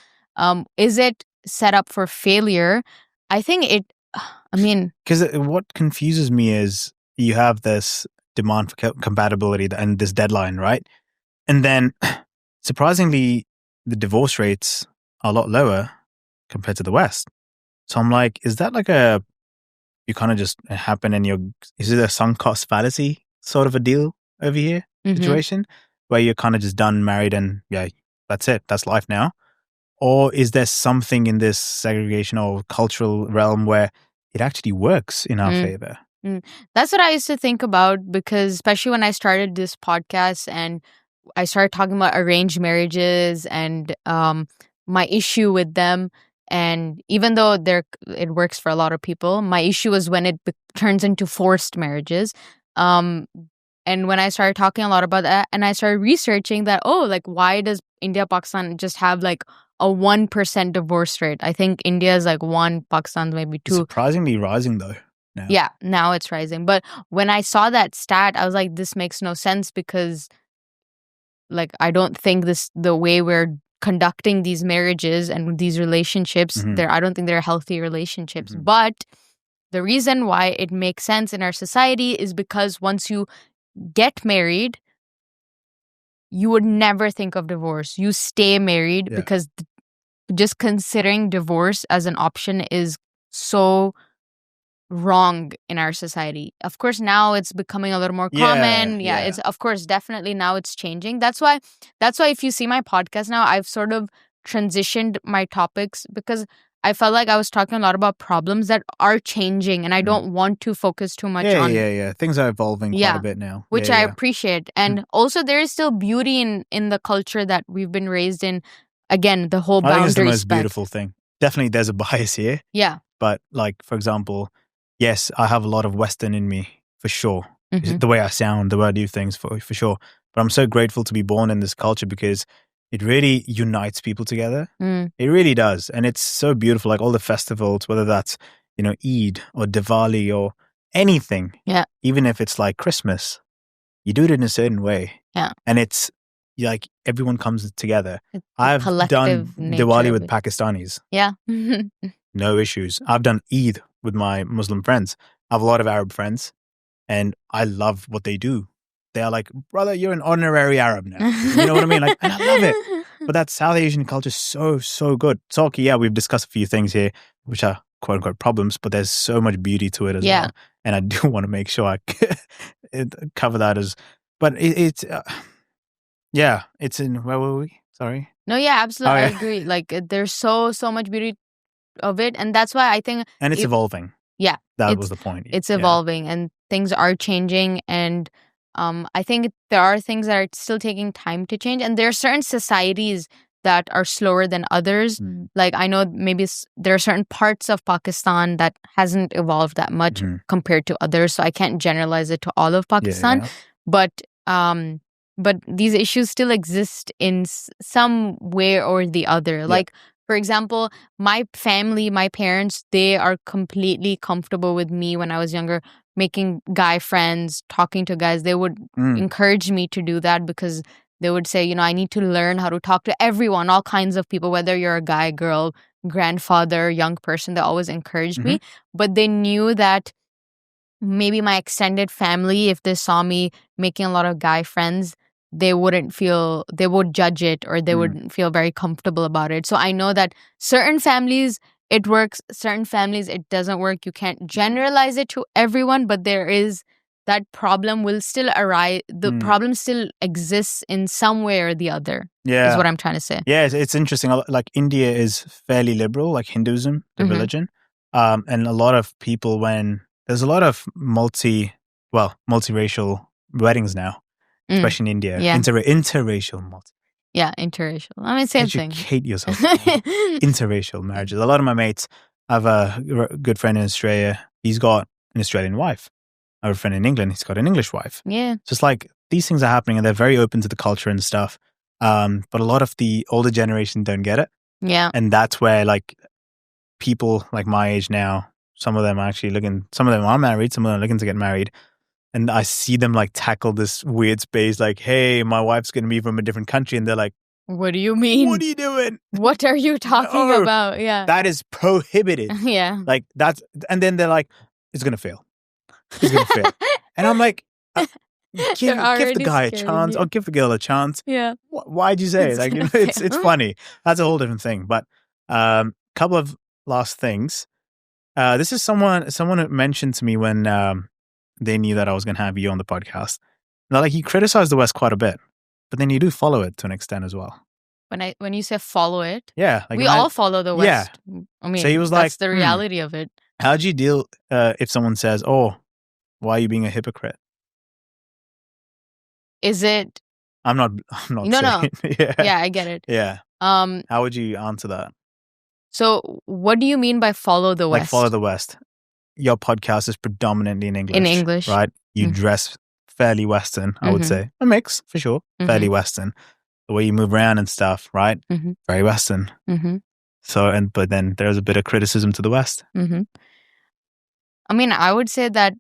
Is it set up for failure? I think because what confuses me is you have this demand for compatibility and this deadline, right? And then surprisingly, the divorce rates are a lot lower compared to the West. So I'm like, is that like you kind of just happen and is it a sunk cost fallacy sort of a deal over here situation where you're kind of just done, married, and that's it. That's life now. Or is there something in this segregation or cultural realm where it actually works in our favor? That's what I used to think about, because especially when I started this podcast and I started talking about arranged marriages and my issue with them. And even though it works for a lot of people, my issue is when it turns into forced marriages. And when I started talking a lot about that, and I started researching that, why does India, Pakistan just have like a 1% divorce rate? I think India is like 1, Pakistan maybe 2. It's surprisingly rising though now. Yeah, now it's rising. But when I saw that stat, I was like, this makes no sense, because like I don't think the way we're conducting these marriages and these relationships, I don't think they're healthy relationships. But the reason why it makes sense in our society is because once you get married, you would never think of divorce. You stay married because just considering divorce as an option is so wrong in our society. Of course, now it's becoming a little more common. It's of course definitely now it's changing. That's why if you see my podcast now, I've sort of transitioned my topics, because I felt like I was talking a lot about problems that are changing, and I don't want to focus too much on. Things are evolving quite a bit now, which I appreciate. And also there is still beauty in the culture that we've been raised in. Again, the whole boundary. I think it's the most beautiful thing. Definitely, there's a bias here. Yeah, but like, for example, yes, I have a lot of Western in me, for sure. The way I sound, the way I do things, for sure. But I'm so grateful to be born in this culture, because it really unites people together. It really does. And it's so beautiful, like all the festivals, whether that's, Eid or Diwali or anything. Yeah. Even if it's like Christmas, you do it in a certain way. Yeah. And it's like everyone comes together. I've done Diwali with Pakistanis. Yeah. No issues. I've done Eid with my Muslim friends. I have a lot of Arab friends, and I love what they do. They are like, brother, you're an honorary Arab now. You know what I mean? Like, and I love it. But that South Asian culture is so, so good. So, okay, we've discussed a few things here, which are quote unquote problems, but there's so much beauty to it as well. And I do want to make sure I cover that but it's in, where were we? Sorry. No, absolutely. I agree. Like, there's so much beauty of it. And that's why I think. And it's evolving. Yeah. That was the point. It's evolving and things are changing. And I think there are things that are still taking time to change. And there are certain societies that are slower than others. Like, I know maybe there are certain parts of Pakistan that hasn't evolved that much compared to others. So I can't generalize it to all of Pakistan. But these issues still exist in some way or the other. Like, for example, my family, my parents, they are completely comfortable with me when I was younger making guy friends, talking to guys, they would encourage me to do that because they would say, I need to learn how to talk to everyone, all kinds of people, whether you're a guy, girl, grandfather, young person. They always encouraged me. But they knew that maybe my extended family, if they saw me making a lot of guy friends, they would judge it, or they wouldn't feel very comfortable about it. So I know that certain families it works, certain families it doesn't work. You can't generalize it to everyone, but that problem will still arise. The problem still exists in some way or the other. Yeah, is what I'm trying to say. Yeah, it's interesting. Like India is fairly liberal, like Hinduism, the religion, and a lot of people there's a lot of multiracial weddings now, especially in India. Yeah. Interracial Yeah, interracial. I mean, same thing. Educate yourself. Interracial marriages. A lot of my mates, I have a good friend in Australia. He's got an Australian wife. I have a friend in England. He's got an English wife. Yeah. So it's like these things are happening and they're very open to the culture and stuff. But a lot of the older generation don't get it. Yeah. And that's where like people like my age now, some of them are married, some of them are looking to get married. And I see them like tackle this weird space like, hey, my wife's going to be from a different country. And they're like, what do you mean? What are you doing? What are you talking about? Yeah. That is prohibited. Yeah. Like and then they're like, it's going to fail. It's going to fail. And I'm like, give the guy a chance or give the girl a chance. Yeah. Why'd you say it? Like, it's funny. That's a whole different thing. But couple of last things. This is someone who mentioned to me when they knew that I was going to have you on the podcast. Now, like, you criticize the West quite a bit, but then you do follow it to an extent as well. When you say follow it, yeah, like we all follow the West. Yeah. I mean, so he was that's the reality of it. How do you deal if someone says, "Oh, why are you being a hypocrite?" Is it? I'm not. No. Yeah, I get it. Yeah. How would you answer that? So, what do you mean by follow the West? Like follow the West. Your podcast is predominantly in English. In English, right? You dress fairly Western, I would say. A mix for sure. Fairly Western. The way you move around and stuff, right? Very Western. So, but then there's a bit of criticism to the West. I mean, I would say that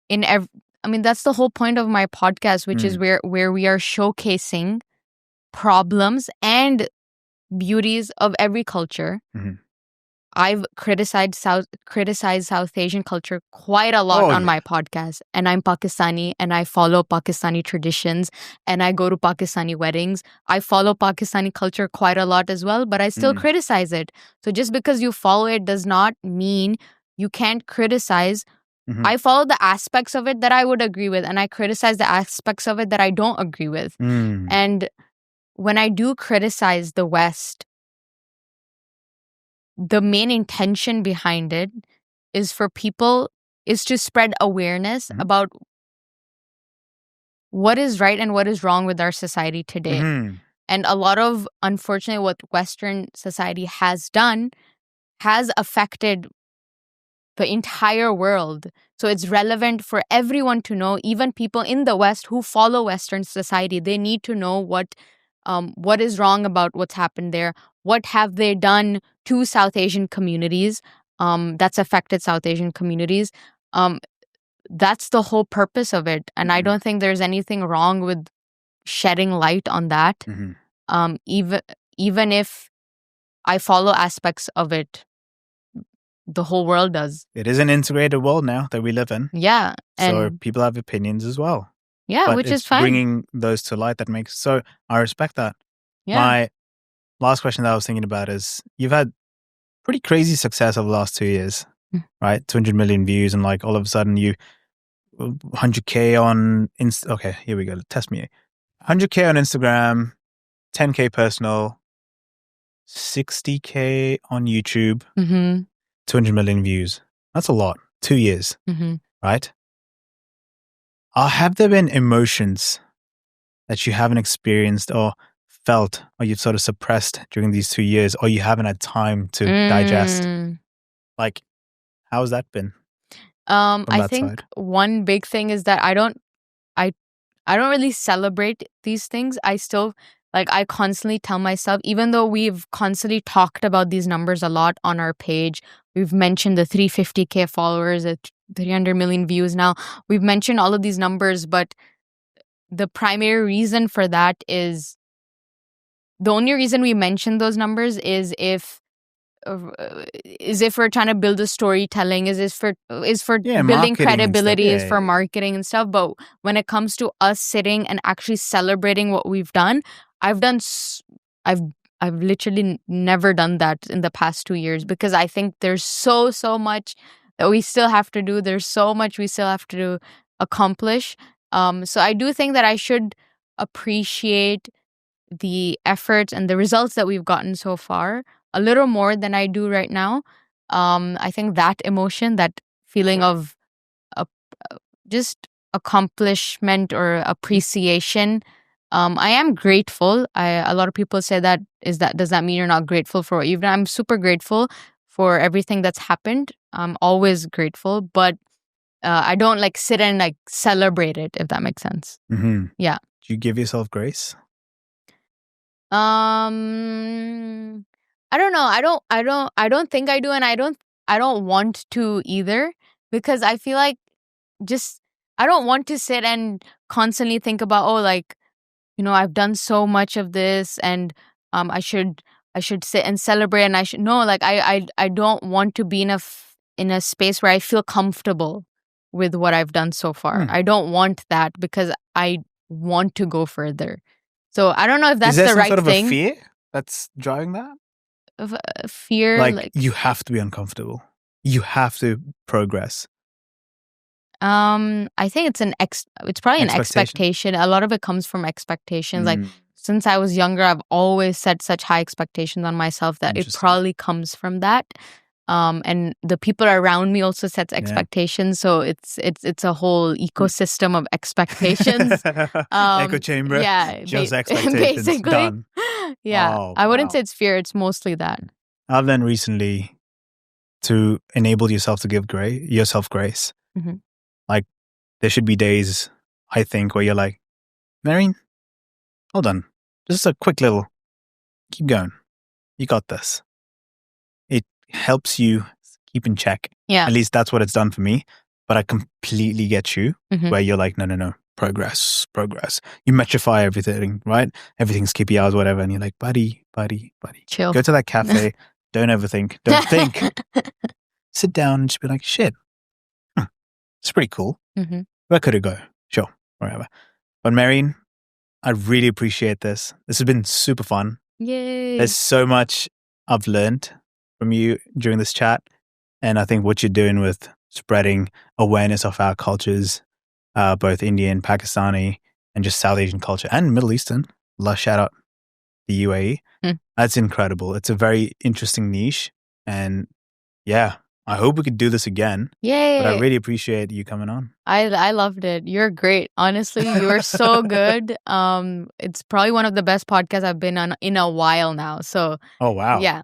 that's the whole point of my podcast, which is where we are showcasing problems and beauties of every culture. I've criticized South Asian culture quite a lot on my podcast, and I'm Pakistani and I follow Pakistani traditions and I go to Pakistani weddings. I follow Pakistani culture quite a lot as well, but I still criticize it. So just because you follow it does not mean you can't criticize. I follow the aspects of it that I would agree with, and I criticize the aspects of it that I don't agree with. And when I do criticize the West, the main intention behind it is to spread awareness about what is right and what is wrong with our society today. And a lot of, unfortunately, what Western society has done has affected the entire world. So it's relevant for everyone to know, even people in the West who follow Western society. They need to know what is wrong about what's happened there. What have they done to South Asian communities that's affected South Asian communities? That's the whole purpose of it. And I don't think there's anything wrong with shedding light on that. Even if I follow aspects of it, the whole world does. It is an integrated world now that we live in. Yeah. So people have opinions as well. Yeah, but which is fine. Bringing those to light so I respect that. Yeah. My last question that I was thinking about is, you've had pretty crazy success over the last 2 years, right? 200 million views, and like all of a sudden you 100K on okay, here we go. Test me. 100K on Instagram, 10K personal, 60K on YouTube, 200 million views. That's a lot. 2 years, right? Have there been emotions that you haven't experienced or felt, or you've sort of suppressed during these 2 years, or you haven't had time to digest? Like, how's that been? I think one big thing is that I don't really celebrate these things. I still I constantly tell myself, even though we've constantly talked about these numbers a lot on our page, We've mentioned the 350K followers, the 300 million views now. We've mentioned all of these numbers, but the primary reason for that is the only reason we mention those numbers is if we're trying to build a storytelling, is for building credibility, is for marketing and stuff. But when it comes to us sitting and actually celebrating what we've done, I've literally never done that in the past 2 years, because I think there's so much that we still have to do. There's so much we still have to accomplish. So I do think that I should appreciate the efforts and the results that we've gotten so far a little more than I do right now. I think that emotion, that feeling of just accomplishment or appreciation, I am grateful. A lot of people say does that mean you're not grateful for what you've done? I'm super grateful for everything that's happened. I'm always grateful, but I don't like sit and like celebrate it, if that makes sense. Mm-hmm. Yeah. Do you give yourself grace? I don't know. I don't think I do, and I don't want to either, because I feel like I don't want to sit and constantly think about, like, I've done so much of this, and I should sit and celebrate, and I don't want to be in a space where I feel comfortable with what I've done so far. I don't want that, because I want to go further. So I don't know if that's the right thing. Is there some sort of a fear that's driving that? Fear, like you have to be uncomfortable. You have to progress. I think it's probably an expectation. A lot of it comes from expectations. Like, since I was younger, I've always set such high expectations on myself that it probably comes from that. And the people around me also sets expectations, so it's a whole ecosystem of expectations. Echo chamber. Yeah, just expectations. Basically. Done. Yeah, I wouldn't say it's fear. It's mostly that. I've learned recently to enable yourself to give yourself grace. Mm-hmm. Like, there should be days, I think, where you're like, Mahreen, hold on, just a quick little, keep going. You got this. It helps you keep in check. Yeah. At least that's what it's done for me. But I completely get you, where you're like, no, progress. You metrify everything, right? Everything's KPIs, whatever. And you're like, buddy. Chill. Go to that cafe. Don't overthink. Don't think. Sit down and just be like, shit. It's pretty cool. Mm-hmm. Where could it go? Sure, wherever. But Mahreen, I really appreciate this. This has been super fun. Yay. There's so much I've learned from you during this chat. And I think what you're doing with spreading awareness of our cultures, both Indian, Pakistani, and just South Asian culture and Middle Eastern. Shout out the UAE. That's incredible. It's a very interesting niche. And yeah, I hope we could do this again. Yay. But I really appreciate you coming on. I loved it. You're great. Honestly, you're so good. It's probably one of the best podcasts I've been on in a while now. So, oh, wow. Yeah.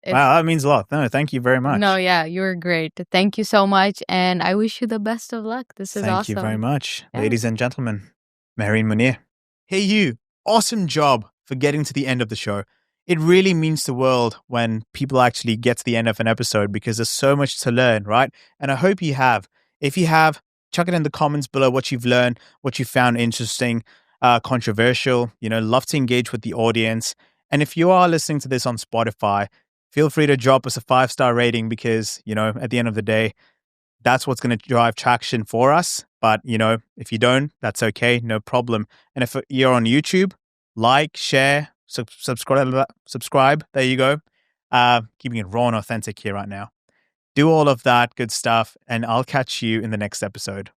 Wow, that means a lot. No, thank you very much. No, yeah, you're great. Thank you so much. And I wish you the best of luck. This is awesome. Thank you very much. Yeah. Ladies and gentlemen, Mahreen Munir. Hey, you. Awesome job for getting to the end of the show. It really means the world when people actually get to the end of an episode, because there's so much to learn, right? And I hope you have. If you have, chuck it in the comments below what you've learned, what you found interesting, controversial. Love to engage with the audience. And if you are listening to this on Spotify, feel free to drop us a 5-star rating, because, at the end of the day, that's what's going to drive traction for us. But, if you don't, that's okay. No problem. And if you're on YouTube, like, share, subscribe. There you go. Keeping it raw and authentic here right now. Do all of that good stuff, and I'll catch you in the next episode.